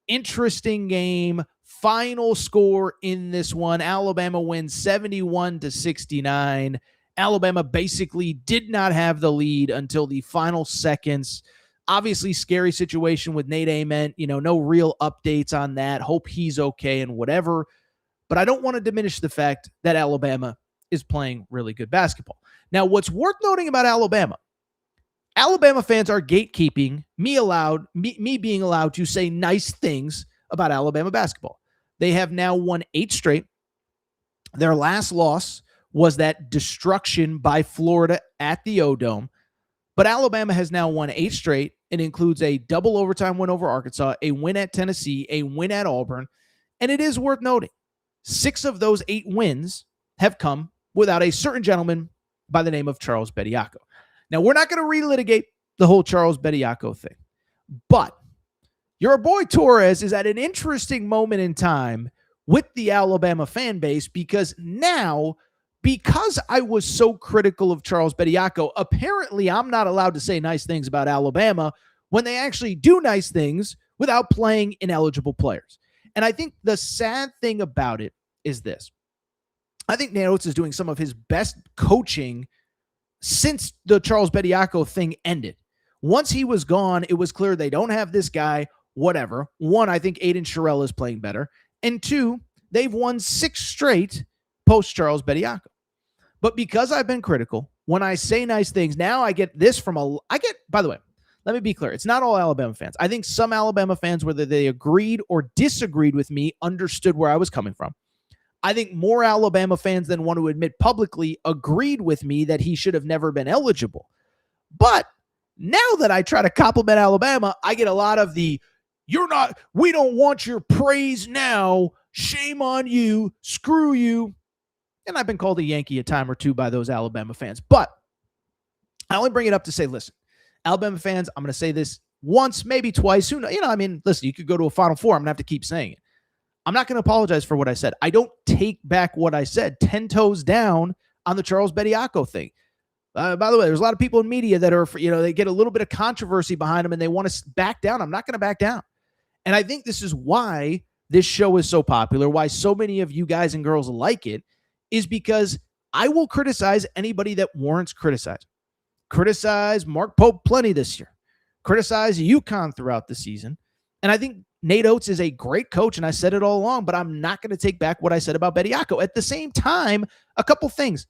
Speaker 1: Interesting game. Final score in this one, Alabama wins 71-69. Alabama basically did not have the lead until the final seconds. Obviously, scary situation with Nate Ament. No real updates on that. Hope he's okay and whatever. But I don't want to diminish the fact that Alabama is playing really good basketball. Now, what's worth noting about Alabama fans are gatekeeping me being allowed to say nice things about Alabama basketball. They have now won 8 straight. Their last loss was that destruction by Florida at the O-Dome. But Alabama has now won 8 straight. It includes a double overtime win over Arkansas, a win at Tennessee, a win at Auburn. And it is worth noting, 6 of those 8 wins have come without a certain gentleman by the name of Charles Bediako. Now, we're not going to relitigate the whole Charles Bediako thing, but your boy Torres is at an interesting moment in time with the Alabama fan base because I was so critical of Charles Bediako, apparently I'm not allowed to say nice things about Alabama when they actually do nice things without playing ineligible players. And I think the sad thing about it is this. I think Nate Oates is doing some of his best coaching since the Charles Bediako thing ended. Once he was gone, it was clear they don't have this guy. Whatever. 1, I think Aiden Sherrill is playing better. And 2, they've won 6 straight post Charles Bediako. But because I've been critical, when I say nice things, now I get this by the way, let me be clear. It's not all Alabama fans. I think some Alabama fans, whether they agreed or disagreed with me, understood where I was coming from. I think more Alabama fans than want to admit publicly agreed with me that he should have never been eligible. But now that I try to compliment Alabama, I get a lot of the, we don't want your praise now. Shame on you. Screw you. And I've been called a Yankee a time or two by those Alabama fans. But I only bring it up to say, listen, Alabama fans, I'm going to say this once, maybe twice. Listen, you could go to a Final Four. I'm going to have to keep saying it. I'm not going to apologize for what I said. I don't take back what I said. 10 toes down on the Charles Bediako thing. By the way, there's a lot of people in media that are, they get a little bit of controversy behind them and they want to back down. I'm not going to back down. And I think this is why this show is so popular, why so many of you guys and girls like it, is because I will criticize anybody that warrants criticizing. Criticize Mark Pope plenty this year. Criticize UConn throughout the season. And I think Nate Oates is a great coach, and I said it all along, but I'm not going to take back what I said about Bediako. At the same time, a couple things.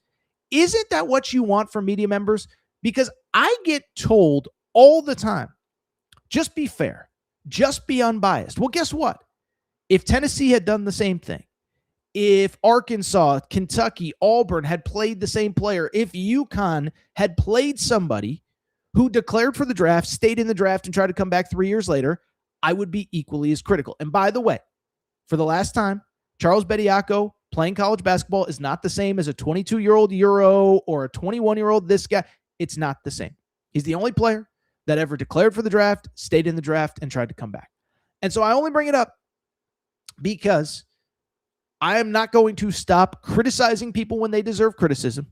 Speaker 1: Isn't that what you want from media members? Because I get told all the time, just be fair, just be unbiased. Well, guess what? If Tennessee had done the same thing, if Arkansas, Kentucky, Auburn had played the same player, if UConn had played somebody who declared for the draft, stayed in the draft, and tried to come back 3 years later, I would be equally as critical. And by the way, for the last time, Charles Bediako playing college basketball is not the same as a 22-year-old Euro or a 21-year-old this guy. It's not the same. He's the only player that ever declared for the draft, stayed in the draft, and tried to come back. And so I only bring it up because I am not going to stop criticizing people when they deserve criticism,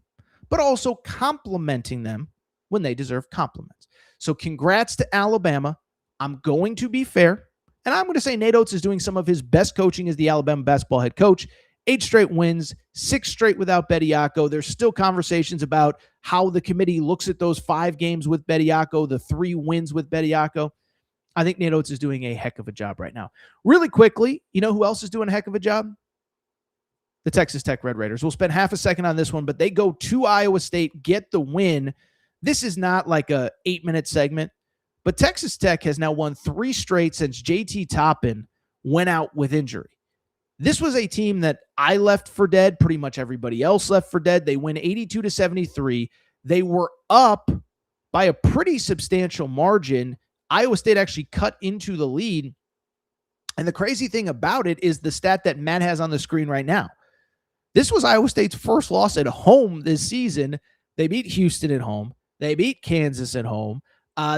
Speaker 1: but also complimenting them when they deserve compliments. So congrats to Alabama. I'm going to be fair, and I'm going to say Nate Oates is doing some of his best coaching as the Alabama basketball head coach. 8 straight wins, 6 straight without Bediako. There's still conversations about how the committee looks at those 5 games with Bediako, the 3 wins with Bediako. I think Nate Oates is doing a heck of a job right now. Really quickly, you know who else is doing a heck of a job? The Texas Tech Red Raiders. We'll spend half a second on this one, but they go to Iowa State, get the win. This is not like a 8-minute segment, but Texas Tech has now won 3 straight since JT Toppin went out with injury. This was a team that I left for dead. Pretty much everybody else left for dead. They win 82-73. They were up by a pretty substantial margin Iowa State actually cut into the lead. And the crazy thing about it is the stat that Matt has on the screen right now. This was Iowa State's first loss at home this season. They beat Houston at home. They beat Kansas at home.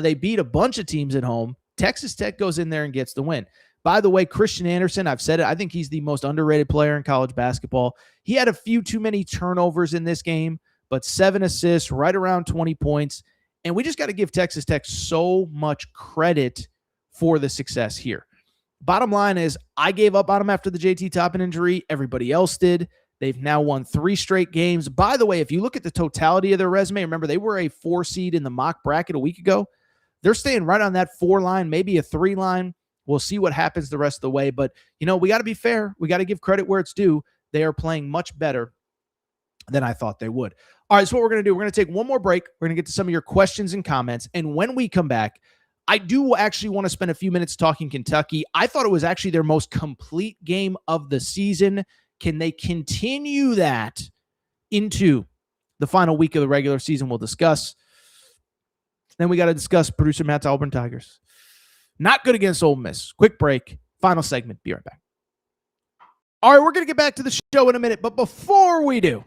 Speaker 1: They beat a bunch of teams at home. Texas Tech goes in there and gets the win. By the way, Christian Anderson, I've said it, I think he's the most underrated player in college basketball. He had a few too many turnovers in this game, but 7 assists, right around 20 points. And we just got to give Texas Tech so much credit for the success here. Bottom line is, I gave up on them after the JT Toppin injury. Everybody else did. They've now won 3 straight games. By the way, if you look at the totality of their resume, remember they were a 4 seed in the mock bracket a week ago. They're staying right on that 4 line, maybe a 3 line. We'll see what happens the rest of the way. But, we got to be fair. We got to give credit where it's due. They are playing much better than I thought they would. All right, so what we're going to do, we're going to take one more break. We're going to get to some of your questions and comments. And when we come back, I do actually want to spend a few minutes talking Kentucky. I thought it was actually their most complete game of the season. Can they continue that into the final week of the regular season? We'll discuss. Then we got to discuss producer Matt's Auburn Tigers. Not good against Ole Miss. Quick break. Final segment. Be right back. All right, we're going to get back to the show in a minute. But before we do,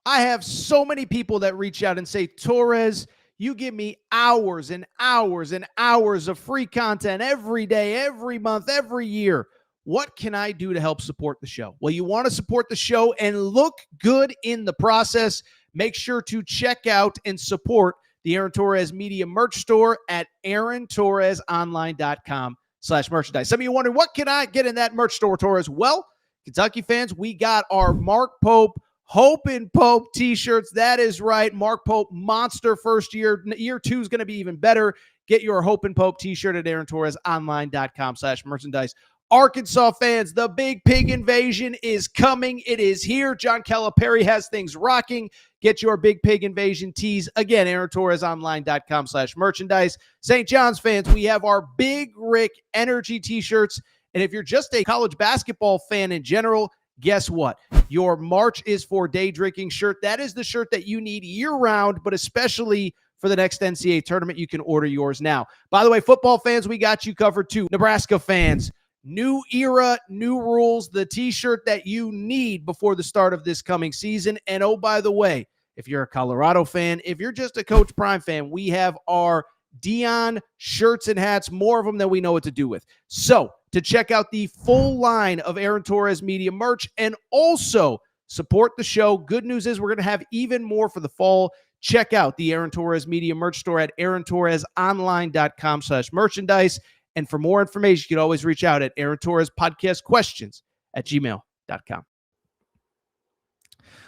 Speaker 1: I have so many people that reach out and say, Torres, you give me hours and hours and hours of free content every day, every month, every year. What can I do to help support the show? Well, you want to support the show and look good in the process. Make sure to check out and support the Aaron Torres Media merch store at aarontorresonline.com/merchandise. Some of you wondering, what can I get in that merch store, Torres? Well, Kentucky fans, we got our Mark Pope Hope and Pope t-shirts. That is right. Mark Pope, monster first year. Year 2 is going to be even better. Get your Hope and Pope t-shirt at aarontorresonline.com/merchandise. Arkansas fans, the Big Pig Invasion is coming. It is here. John Calipari has things rocking. Get your Big Pig Invasion tees. Again, aarontorresonline.com/merchandise. St. John's fans, we have our Big Rick Energy t-shirts. And if you're just a college basketball fan in general, guess what? Your March is for Day Drinking shirt. That is the shirt that you need year-round, but especially for the next NCAA tournament. You can order yours now. By the way, football fans, we got you covered too. Nebraska fans, new era, new rules, the t-shirt that you need before the start of this coming season. And oh, by the way, if you're a Colorado fan, if you're just a Coach Prime fan, we have our Dion shirts and hats, more of them than we know what to do with. So to check out the full line of Aaron Torres Media merch and also support the show, good news is we're going to have even more for the fall. Check out the Aaron Torres Media merch store at aarontorresonline.com/merchandise. And for more information, you can always reach out at Aaron Torres Podcast Questions at gmail.com.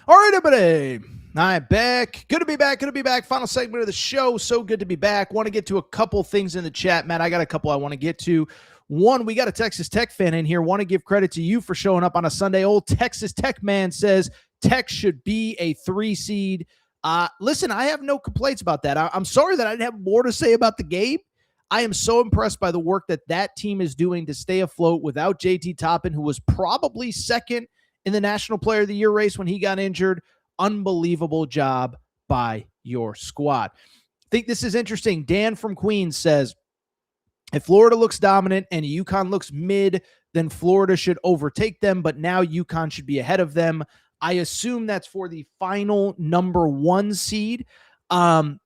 Speaker 1: All right, everybody. I'm back. Good to be back. Good to be back. Final segment of the show. So good to be back. Want to get to a couple things in the chat. Matt, I got a couple I want to get to. One, we got a Texas Tech fan in here. Want to give credit to you for showing up on a Sunday. Old Texas Tech man says Tech should be a 3 seed. Listen, I have no complaints about that. I'm sorry that I didn't have more to say about the game. I am so impressed by the work that team is doing to stay afloat without JT Toppin, who was probably second in the National Player of the Year race when he got injured. Unbelievable job by your squad. I think this is interesting. Dan from Queens says, if Florida looks dominant and UConn looks mid, then Florida should overtake them, but now UConn should be ahead of them. I assume that's for the final number 1 seed. 3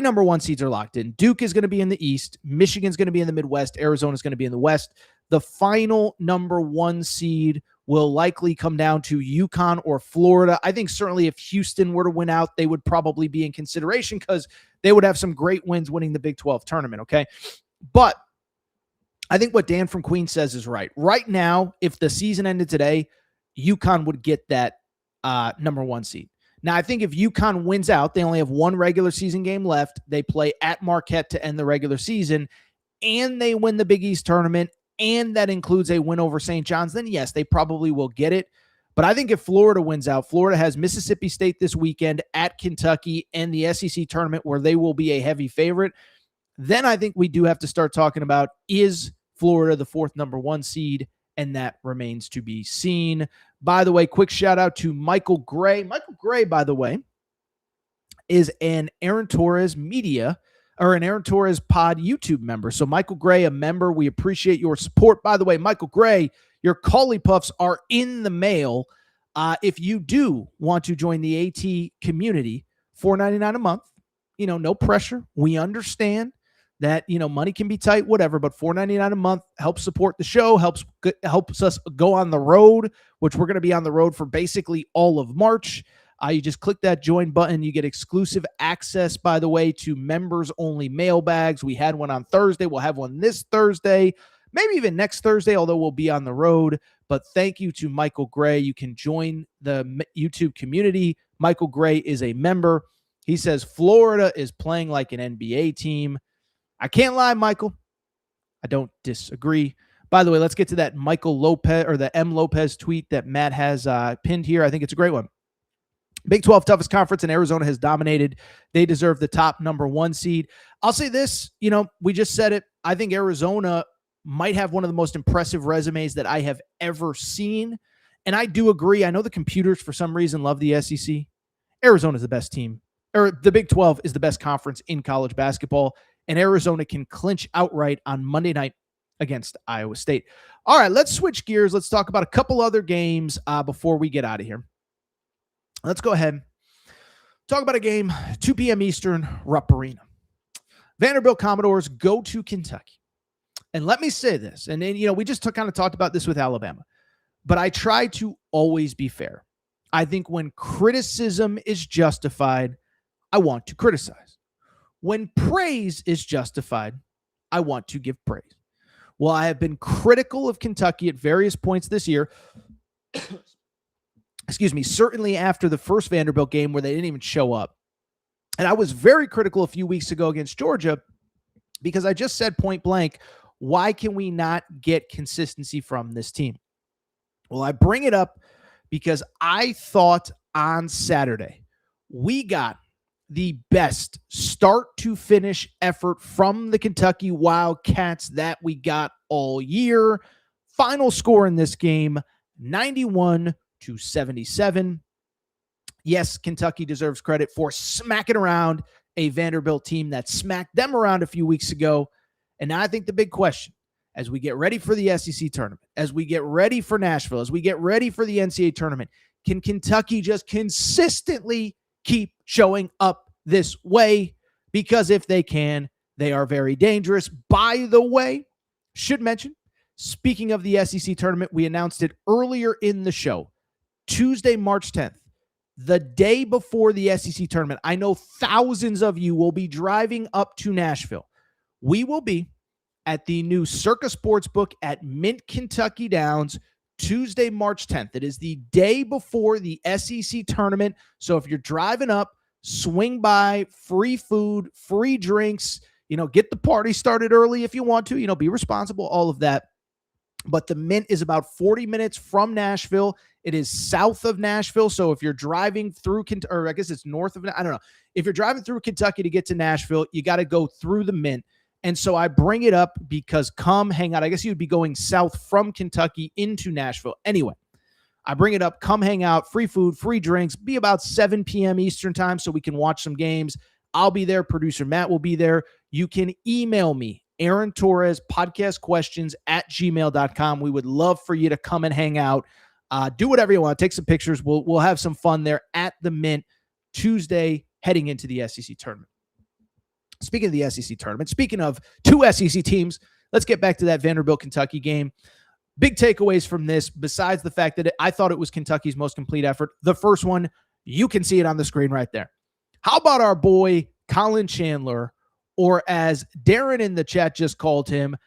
Speaker 1: number 1 seeds are locked in. Duke is going to be in the East. Michigan's going to be in the Midwest. Arizona's going to be in the West. The final number 1 seed will likely come down to UConn or Florida. I think certainly if Houston were to win out, they would probably be in consideration because they would have some great wins winning the Big 12 tournament, okay? But I think what Dan from Queens says is right. Right now, if the season ended today, UConn would get that number 1 seed. Now, I think if UConn wins out, they only have 1 regular season game left. They play at Marquette to end the regular season, and they win the Big East tournament, and that includes a win over St. John's, then yes, they probably will get it. But I think if Florida wins out, Florida has Mississippi State this weekend at Kentucky and the SEC tournament where they will be a heavy favorite. Then I think we do have to start talking about, is Florida the 4th number 1 seed? And that remains to be seen. By the way, quick shout out to Michael Gray. Michael Gray, by the way, is an Aaron Torres Media or an Aaron Torres Pod YouTube member. So Michael Gray, a member, we appreciate your support. By the way, Michael Gray, your Collie Puffs are in the mail. If you do want to join the AT community, $4.99 a month, no pressure. We understand that, money can be tight, whatever, but $4.99 a month helps support the show, helps us go on the road, which we're going to be on the road for basically all of March. You just click that join button. You get exclusive access, by the way, to members-only mailbags. We had one on Thursday. We'll have one this Thursday, maybe even next Thursday, although we'll be on the road. But thank you to Michael Gray. You can join the YouTube community. Michael Gray is a member. He says Florida is playing like an NBA team. I can't lie, Michael. I don't disagree. By the way, let's get to that Michael Lopez or the M. Lopez tweet that Matt has pinned here. I think it's a great one. Big 12 toughest conference, and Arizona has dominated. They deserve the top number 1 seed. I'll say this, we just said it. I think Arizona might have one of the most impressive resumes that I have ever seen. And I do agree. I know the computers, for some reason, love the SEC. Arizona is the best team, or the Big 12 is the best conference in college basketball, and Arizona can clinch outright on Monday night against Iowa State. All right, let's switch gears. Let's talk about a couple other games before we get out of here. Let's go ahead. Talk about a game, 2 p.m. Eastern, Rupp Arena. Vanderbilt Commodores go to Kentucky. And let me say this, and then, we just kind of talked about this with Alabama, but I try to always be fair. I think when criticism is justified, I want to criticize. When praise is justified, I want to give praise. Well, I have been critical of Kentucky at various points this year. Excuse me, certainly after the first Vanderbilt game where they didn't even show up. And I was very critical a few weeks ago against Georgia because I just said point blank, why can we not get consistency from this team? Well, I bring it up because I thought on Saturday we got the best start to finish effort from the Kentucky Wildcats that we got all year. Final score in this game, 91-77. Yes, Kentucky deserves credit for smacking around a Vanderbilt team that smacked them around a few weeks ago. And now I think the big question, as we get ready for the SEC tournament, as we get ready for Nashville, as we get ready for the NCAA tournament, can Kentucky just consistently keep showing up this way? Because if they can, they are very dangerous. By the way, should mention, speaking of the SEC tournament, we announced it earlier in the show. Tuesday, March 10th, the day before the SEC tournament. I know thousands of you will be driving up to Nashville. We will be at the new Circa Sportsbook at Mint Kentucky Downs, Tuesday, March 10th. It is the day before the SEC tournament. So if you're driving up, swing by, free food, free drinks, get the party started early if you want to, be responsible, all of that. But the Mint is about 40 minutes from Nashville. It is south of Nashville. So if you're driving through, or I guess it's north of, I don't know. If you're driving through Kentucky to get to Nashville, you got to go through the Mint. And so I bring it up because come hang out. I guess you'd be going south from Kentucky into Nashville. Anyway, I bring it up. Come hang out. Free food, free drinks. Be about 7 p.m. Eastern time so we can watch some games. I'll be there. Producer Matt will be there. You can email me, Aaron Torres, podcastquestions@gmail.com. We would love for you to come and hang out. Do whatever you want. Take some pictures. We'll have some fun there at the Mint Tuesday heading into the SEC tournament. Speaking of the SEC tournament, speaking of 2 SEC teams, let's get back to that Vanderbilt-Kentucky game. Big takeaways from this, besides the fact that I thought it was Kentucky's most complete effort. The first one, you can see it on the screen right there. How about our boy Colin Chandler, or as Darren in the chat just called him,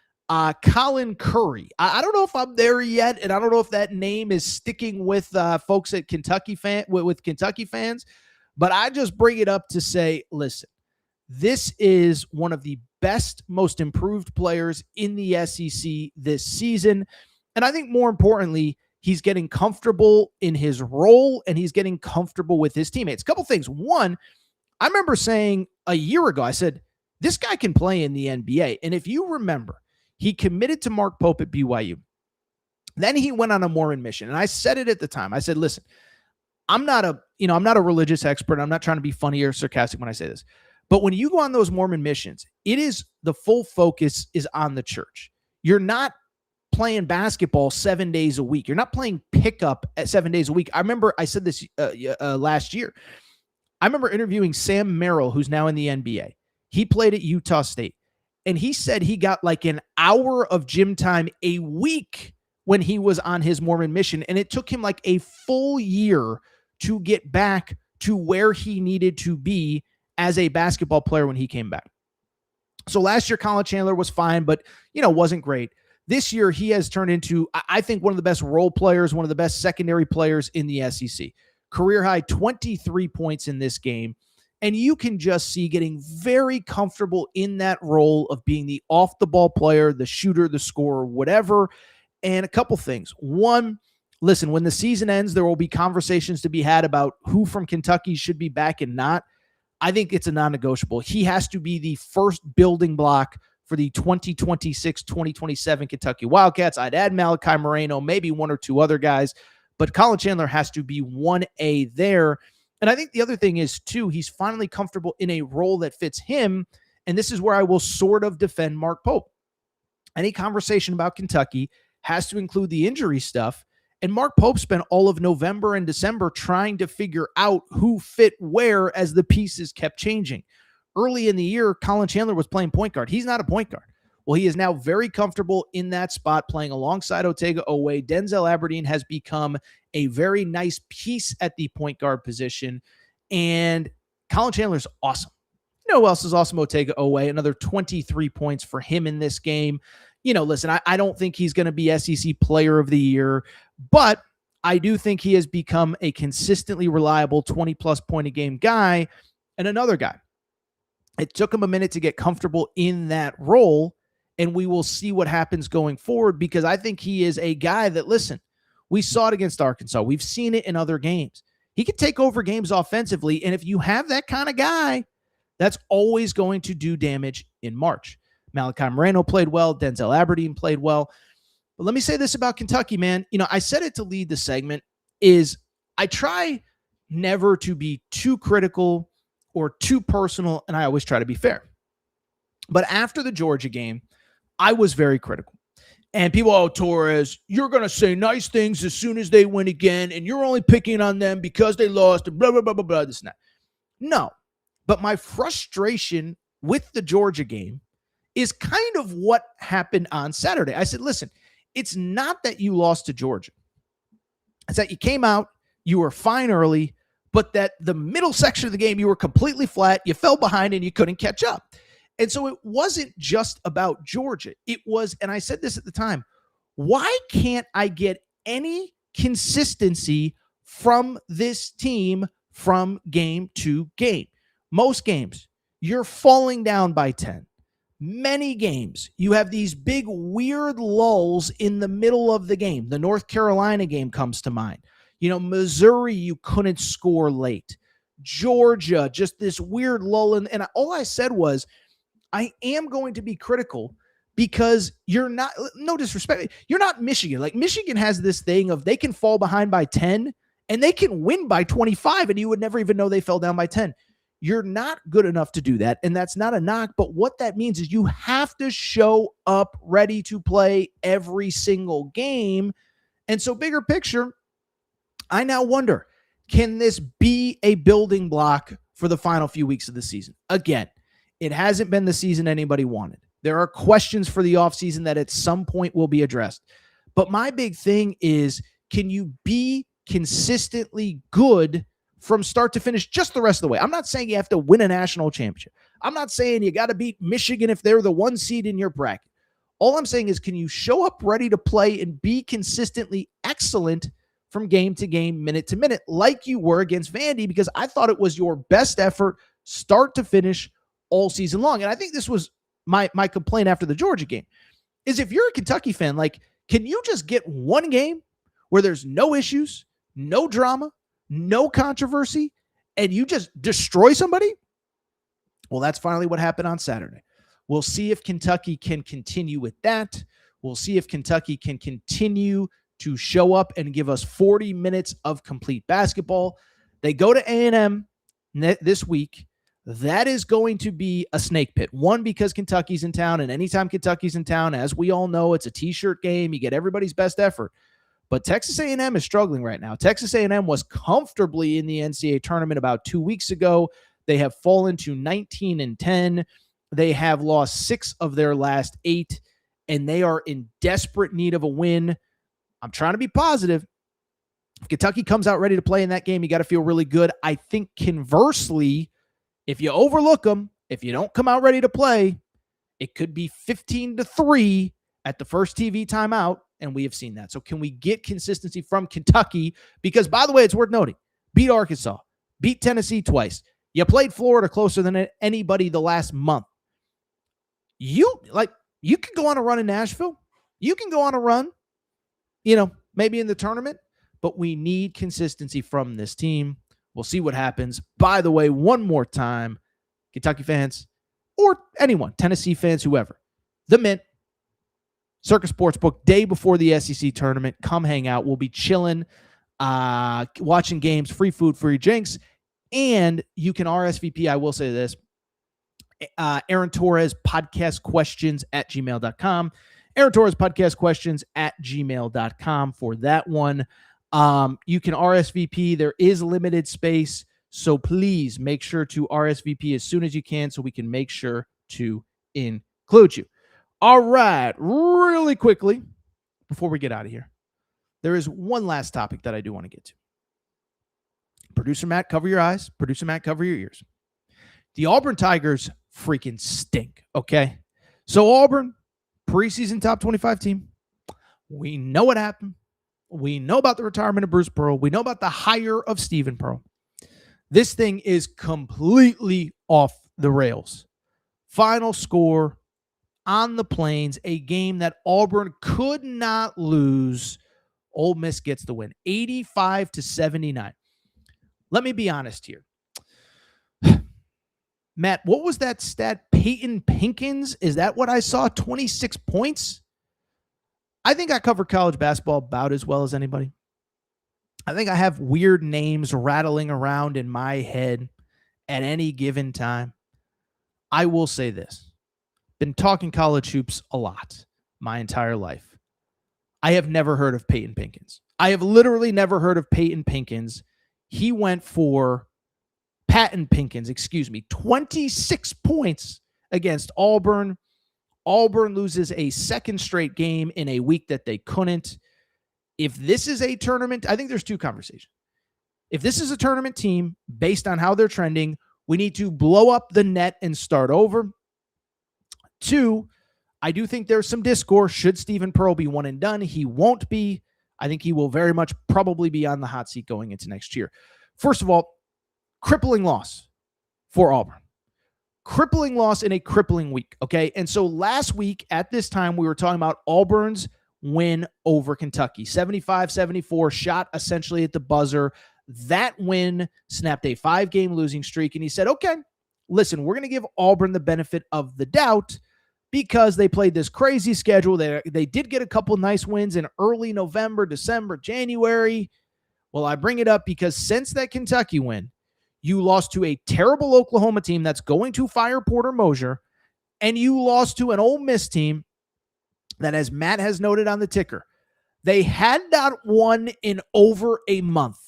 Speaker 1: Colin Curry? I don't know if I'm there yet, and I don't know if that name is sticking with folks at Kentucky with Kentucky fans, but I just bring it up to say, listen, this is one of the best, most improved players in the SEC this season. And I think more importantly, he's getting comfortable in his role and he's getting comfortable with his teammates. A couple things. One, I remember saying a year ago, I said, this guy can play in the NBA. And if you remember, he committed to Mark Pope at BYU. Then he went on a Mormon mission. And I said it at the time. I said, listen, I'm not a religious expert. I'm not trying to be funny or sarcastic when I say this. But when you go on those Mormon missions, it is the full focus is on the church. You're not playing basketball 7 days a week. You're not playing pickup at 7 days a week. I remember I said this last year. I remember interviewing Sam Merrill, who's now in the NBA. He played at Utah State, and he said he got like an hour of gym time a week when he was on his Mormon mission, and it took him like a full year to get back to where he needed to be as a basketball player when he came back. So last year, Colin Chandler was fine, but, wasn't great. This year, he has turned into, I think, one of the best role players, one of the best secondary players in the SEC. Career high 23 points in this game. And you can just see getting very comfortable in that role of being the off-the-ball player, the shooter, the scorer, whatever. And a couple things. One, listen, when the season ends, there will be conversations to be had about who from Kentucky should be back and not. I think it's a non-negotiable. He has to be the first building block for the 2026-2027 Kentucky Wildcats. I'd add Malachi Moreno, maybe one or two other guys, but Colin Chandler has to be 1A there. And I think the other thing is, too, he's finally comfortable in a role that fits him, and this is where I will sort of defend Mark Pope. Any conversation about Kentucky has to include the injury stuff, and Mark Pope spent all of November and December trying to figure out who fit where as the pieces kept changing. Early in the year, Colin Chandler was playing point guard. He's not a point guard. Well, he is now very comfortable in that spot playing alongside Otega Oweh. Denzel Aberdeen has become a very nice piece at the point guard position, and Colin Chandler's awesome. You know who else is awesome? Otega Oweh, another 23 points for him in this game. Listen, I don't think he's going to be SEC Player of the Year, but I do think he has become a consistently reliable 20-plus point a game guy. And another guy, it took him a minute to get comfortable in that role, and we will see what happens going forward because I think he is a guy that, listen, we saw it against Arkansas. We've seen it in other games. He can take over games offensively, and if you have that kind of guy, that's always going to do damage in March. Malachi Moreno played well. Denzel Aberdeen played well. But let me say this about Kentucky, man. I said it to lead the segment, is I try never to be too critical or too personal, and I always try to be fair. But after the Georgia game, I was very critical. And people, Torres, you're going to say nice things as soon as they win again, and you're only picking on them because they lost, and blah, blah, blah, blah, blah, this and that. No. But my frustration with the Georgia game is kind of what happened on Saturday. I said, listen, it's not that you lost to Georgia. It's that you came out, you were fine early, but that the middle section of the game, you were completely flat, you fell behind, and you couldn't catch up. And so it wasn't just about Georgia. It was, and I said this at the time, why can't I get any consistency from this team from game to game? Most games, you're falling down by 10. Many games, you have these big, weird lulls in the middle of the game. The North Carolina game comes to mind. Missouri, you couldn't score late. Georgia, just this weird lull. And all I said was, I am going to be critical because you're not, no disrespect, you're not Michigan. Like Michigan has this thing of they can fall behind by 10 and they can win by 25 and you would never even know they fell down by 10. You're not good enough to do that, and that's not a knock, but what that means is you have to show up ready to play every single game. And so bigger picture, I now wonder, can this be a building block for the final few weeks of the season? Again, it hasn't been the season anybody wanted. There are questions for the offseason that at some point will be addressed. But my big thing is, can you be consistently good from start to finish just the rest of the way? I'm not saying you have to win a national championship. I'm not saying you got to beat Michigan if they're the 1 seed in your bracket. All I'm saying is, can you show up ready to play and be consistently excellent from game to game, minute to minute, like you were against Vandy? Because I thought it was your best effort, start to finish, all season long. And I think this was my complaint after the Georgia game, is if you're a Kentucky fan, like, can you just get one game where there's no issues, no drama, no controversy, and you just destroy somebody? Well, that's finally what happened on Saturday. We'll see if Kentucky can continue with that. We'll see if Kentucky can continue to show up and give us 40 minutes of complete basketball. They go to A&M this week. that is going to be a snake pit. One, because Kentucky's in town, and anytime Kentucky's in town, as we all know, it's a t-shirt game. You get everybody's best effort. But Texas A&M is struggling right now. Texas A&M was comfortably in the NCAA tournament about 2 weeks ago. They have fallen to 19-10. They have lost 6 of their last 8, and they are in desperate need of a win. I'm trying to be positive. If Kentucky comes out ready to play in that game, you got to feel really good. I think conversely, if you overlook them, if you don't come out ready to play, it could be 15-3 at the first TV timeout, and we have seen that. So can we get consistency from Kentucky? Because, by the way, it's worth noting, beat Arkansas, beat Tennessee twice. You played Florida closer than anybody the last month. You can go on a run in Nashville. You can go on a run, maybe in the tournament, but we need consistency from this team. We'll see what happens. By the way, one more time, Kentucky fans or anyone, Tennessee fans, whoever, the Mint, Circus Sportsbook, day before the SEC tournament. Come hang out. We'll be chilling, watching games, free food, free drinks, and you can RSVP. I will say this. Aaron Torres podcast questions at gmail.com. Aaron Torres podcast questions at gmail.com for that one. You can RSVP. There is limited space, so please make sure to RSVP as soon as you can so we can make sure to include you. All right, really quickly, before we get out of here, there is one last topic that I do want to get to. Producer Matt, cover your eyes. Producer Matt, cover your ears. The Auburn Tigers freaking stink, okay? So Auburn, preseason top 25 team. We know what happened. We know about the retirement of Bruce Pearl. We know about the hire of Stephen Pearl. This thing is completely off the rails. Final score on the Plains, a game that Auburn could not lose. Ole Miss gets the win, 85-79. Let me be honest here. Matt, what was that stat? Peyton Pinkins? Is that what I saw? 26 points? I think I cover college basketball about as well as anybody. I think I have weird names rattling around in my head at any given time. I will say this. Been talking college hoops a lot my entire life. I have never heard of Peyton Pinkins. I have literally never heard of Peyton Pinkins. He went for Patton Pinkins, 26 points against Auburn. Auburn loses a second straight game in a week that they couldn't. If this is a tournament, I think there's two conversations. If this is a tournament team, based on how they're trending, we need to blow up the net and start over. 2, I do think there's some discourse. Should Stephen Pearl be one and done? He won't be. I think he will very much probably be on the hot seat going into next year. First of all, crippling loss for Auburn. Crippling loss in a crippling week, okay? And so last week at this time, we were talking about Auburn's win over Kentucky. 75-74, shot essentially at the buzzer. That win snapped a 5-game losing streak, and he said, okay, listen, we're going to give Auburn the benefit of the doubt because they played this crazy schedule. They did get a couple nice wins in early November, December, January. Well, I bring it up because since that Kentucky win, you lost to a terrible Oklahoma team that's going to fire Porter Moser, and you lost to an Ole Miss team that, as Matt has noted on the ticker, they had not won in over a month.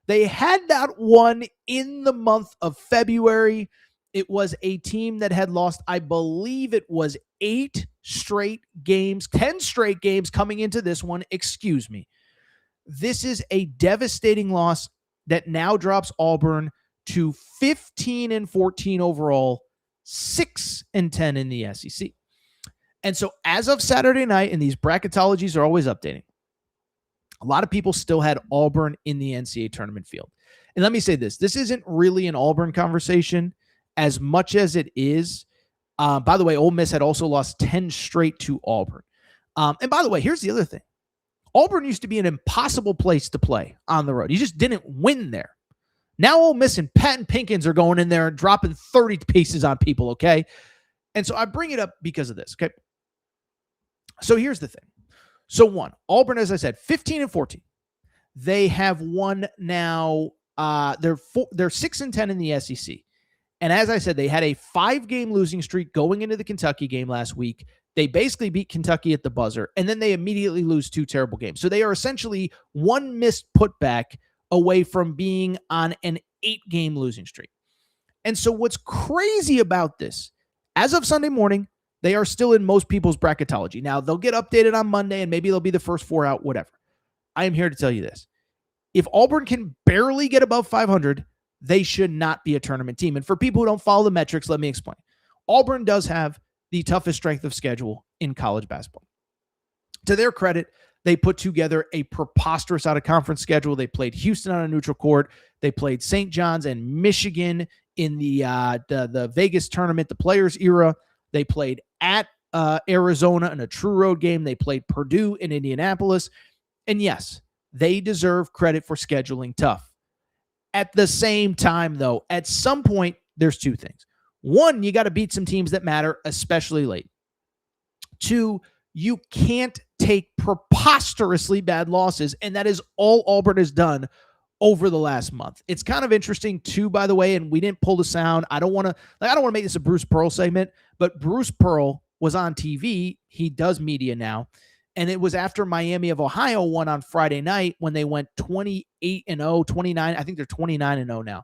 Speaker 1: They had not won in the month of February. It was a team that had lost, I believe it was 8 straight games, 10 straight games coming into this one. Excuse me. This is a devastating loss that now drops Auburn to 15-14 overall, 6-10 in the SEC. And so as of Saturday night, and these bracketologies are always updating, a lot of people still had Auburn in the NCAA tournament field. And let me say this. This isn't really an Auburn conversation as much as it is. By the way, Ole Miss had also lost 10 straight to Auburn. And by the way, here's the other thing. Auburn used to be an impossible place to play on the road. You just didn't win there. Now Ole Miss and Patton Pinkins are going in there and dropping 30 pieces on people, okay? And so I bring it up because of this, okay? So here's the thing. So one, Auburn, as I said, 15-14. They have won now. They're 6-10 in the SEC. And as I said, they had a 5-game losing streak going into the Kentucky game last week. They basically beat Kentucky at the buzzer, and then they immediately lose 2 terrible games. So they are essentially 1 missed putback away from being on an 8-game losing streak. And so what's crazy about this, as of Sunday morning, they are still in most people's bracketology. Now, they'll get updated on Monday, and maybe they'll be the first 4 out, whatever. I am here to tell you this. If Auburn can barely get above 500, they should not be a tournament team. And for people who don't follow the metrics, let me explain. Auburn does have the toughest strength of schedule in college basketball. To their credit, they put together a preposterous out-of-conference schedule. They played Houston on a neutral court. They played St. John's and Michigan in the Vegas tournament, the Players era. They played at Arizona in a true road game. They played Purdue in Indianapolis. And yes, they deserve credit for scheduling tough. At the same time, though, at some point, there's 2 things. 1, you got to beat some teams that matter, especially late. 2, you can't take preposterously bad losses, and that is all Auburn has done over the last month. It's kind of interesting, too, by the way, and we didn't pull the sound. I don't want to make this a Bruce Pearl segment, but Bruce Pearl was on TV. He does media now. And it was after Miami of Ohio won on Friday night when they went 28-0, 29. I think they're 29-0 now.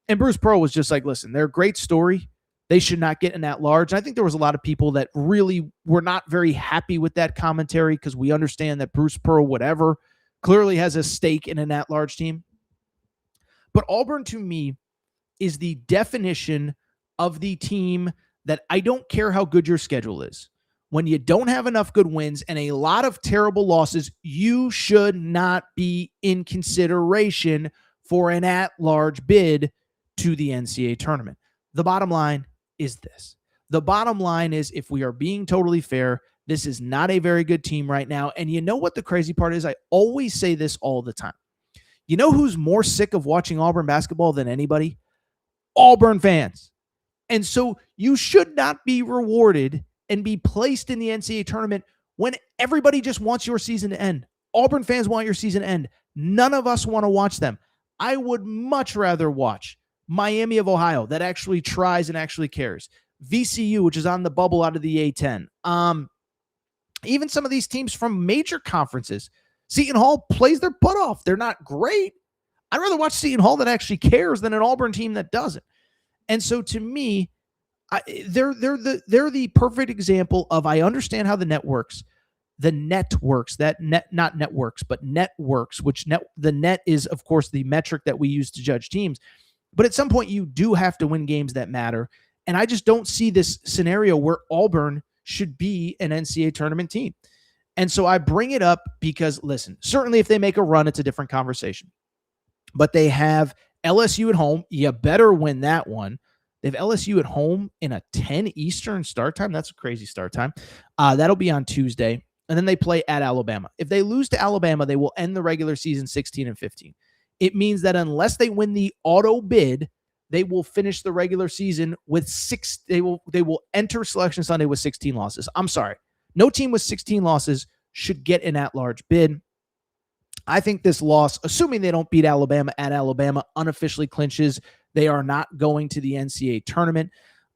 Speaker 1: And Bruce Pearl was just like, listen, they're a great story. They should not get in that large. And I think there was a lot of people that really were not very happy with that commentary because we understand that Bruce Pearl, whatever, clearly has a stake in an at-large team. But Auburn, to me, is the definition of the team that I don't care how good your schedule is. When you don't have enough good wins and a lot of terrible losses, you should not be in consideration for an at-large bid to the NCAA tournament. The bottom line is this. The bottom line is, if we are being totally fair, this is not a very good team right now. And you know what the crazy part is? I always say this all the time. You know who's more sick of watching Auburn basketball than anybody? Auburn fans. And so you should not be rewarded and be placed in the NCAA tournament when everybody just wants your season to end. Auburn fans want your season to end. None of us want to watch them. I would much rather watch Miami of Ohio that actually tries and actually cares. VCU, which is on the bubble out of the A10. Even some of these teams from major conferences. Seton Hall plays their butt off. They're not great. I'd rather watch Seton Hall that actually cares than an Auburn team that doesn't. And so to me, they're the perfect example of, I understand how the net works. The net works, not networks, but networks, the net is, of course, the metric that we use to judge teams. But at some point, you do have to win games that matter. And I just don't see this scenario where Auburn should be an NCAA tournament team. And so I bring it up because, listen, certainly if they make a run, it's a different conversation. But they have LSU at home. You better win that one. They have LSU at home in a 10 Eastern start time. That's a crazy start time. That'll be on Tuesday. And then they play at Alabama. If they lose to Alabama, they will end the regular season 16-15. It means that unless they win the auto bid, they will finish the regular season with they will enter Selection Sunday with 16 losses. I'm sorry. No team with 16 losses should get an at-large bid. I think this loss, assuming they don't beat Alabama at Alabama, unofficially clinches they are not going to the NCAA tournament.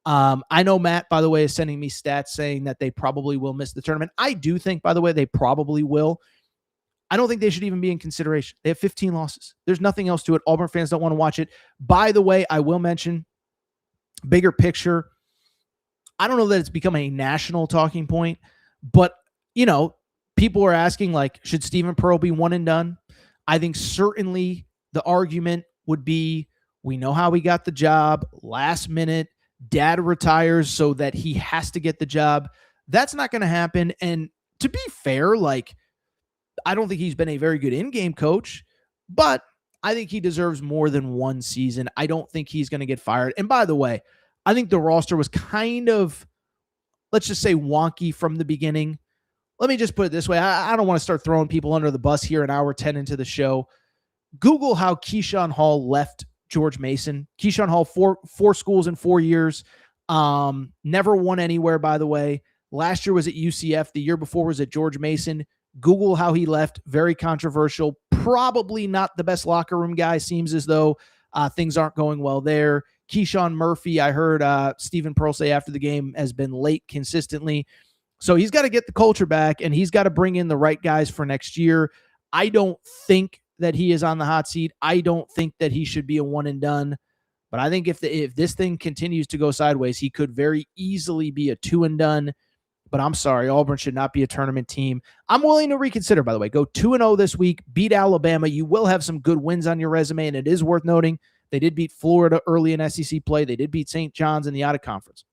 Speaker 1: I know Matt, by the way, is sending me stats saying that they probably will miss the tournament. I do think, by the way, they probably will. I don't think they should even be in consideration. They have 15 losses. There's nothing else to it. Auburn fans don't want to watch it. By the way, I will mention, bigger picture, I don't know that it's become a national talking point, but, you know, people are asking, like, should Stephen Pearl be one and done? I think certainly the argument would be, we know how he got the job, last minute, dad retires so that he has to get the job. That's not going to happen. And to be fair, like, I don't think he's been a very good in-game coach, but I think he deserves more than one season. I don't think he's going to get fired. And by the way, I think the roster was kind of, let's just say, wonky from the beginning. Let me just put it this way. I don't want to start throwing people under the bus here an hour 10 into the show. Google how Keyshawn Hall left George Mason. Keyshawn Hall, four schools in 4 years. Never won anywhere, by the way. Last year was at UCF. The year before was at George Mason. Google how he left. Very controversial. Probably not the best locker room guy. Seems as though things aren't going well there. Keyshawn Murphy, I heard Stephen Pearl say after the game, has been late consistently. So he's got to get the culture back, and he's got to bring in the right guys for next year. I don't think that he is on the hot seat. I don't think that he should be a one and done. But I think if this thing continues to go sideways, he could very easily be a 2 and done. But I'm sorry, Auburn should not be a tournament team. I'm willing to reconsider, by the way. Go 2-0 this week, beat Alabama. You will have some good wins on your resume, and it is worth noting they did beat Florida early in SEC play. They did beat St. John's in the out-of-conference.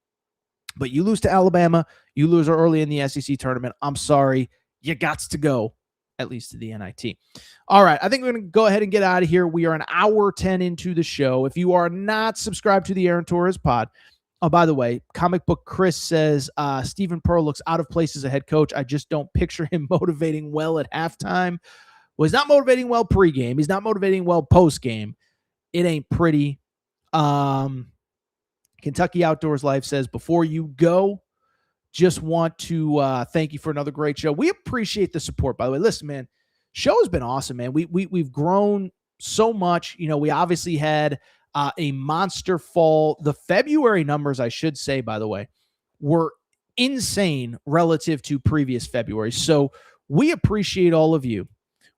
Speaker 1: But you lose to Alabama, you lose early in the SEC tournament. I'm sorry, you got to go at least to the NIT. All right, I think we're going to go ahead and get out of here. We are an hour 10 into the show. If you are not subscribed to the Aaron Torres pod, oh, by the way, Comic Book Chris says Stephen Pearl looks out of place as a head coach. I just don't picture him motivating well at halftime. Well, he's not motivating well pregame. He's not motivating well postgame. It ain't pretty. Kentucky Outdoors Life says, before you go, just want to thank you for another great show. We appreciate the support, by the way. Listen, man, show has been awesome, man. We've grown so much. You know, we obviously had a monster fall. The February numbers, I should say, by the way, were insane relative to previous February. So we appreciate all of you.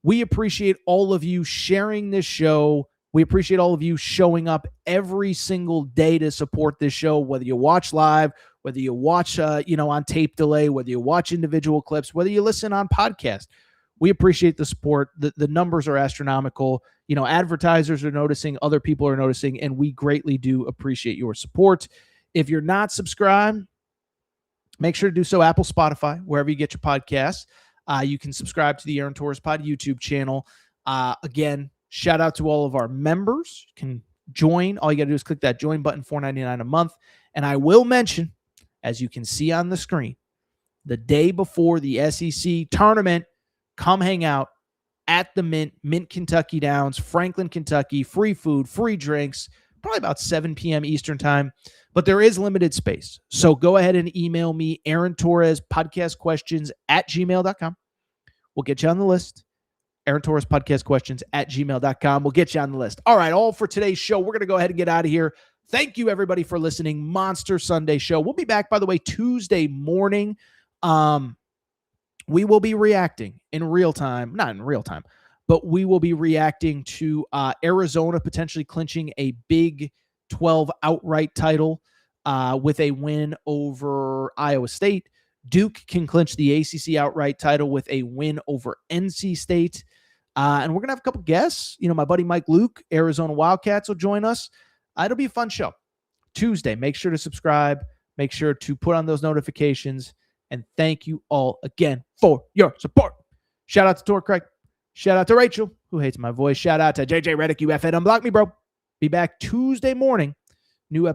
Speaker 1: We appreciate all of you sharing this show. We appreciate all of you showing up every single day to support this show, whether you watch live, whether you watch, on tape delay, whether you watch individual clips, whether you listen on podcast. We appreciate the support. The numbers are astronomical. You know, advertisers are noticing, other people are noticing, and we greatly do appreciate your support. If you're not subscribed, make sure to do so. Apple, Spotify, wherever you get your podcasts. You can subscribe to the Aaron Torres Pod YouTube channel. Again, shout out to all of our members. You can join. All you got to do is click that join button, $4.99 a month. And I will mention, as you can see on the screen, the day before the SEC tournament, come hang out at the Mint Kentucky Downs, Franklin, Kentucky. Free food, free drinks, probably about 7 p.m. Eastern time. But there is limited space. So go ahead and email me, Aaron Torres, podcastquestions@gmail.com. We'll get you on the list. Aaron Torres, podcastquestions@gmail.com. We'll get you on the list. All right, all for today's show. We're going to go ahead and get out of here. Thank you, everybody, for listening. Monster Sunday show. We'll be back, by the way, Tuesday morning. We will be reacting in real time. Not in real time, but we will be reacting to Arizona potentially clinching a Big 12 outright title with a win over Iowa State. Duke can clinch the ACC outright title with a win over NC State. And we're going to have a couple guests. You know, my buddy Mike Luke, Arizona Wildcats, will join us. It'll be a fun show. Tuesday, make sure to subscribe. Make sure to put on those notifications. And thank you all again for your support. Shout out to Tor Craig. Shout out to Rachel, who hates my voice. Shout out to JJ Redick, UFN. Unblock me, bro. Be back Tuesday morning. New episode.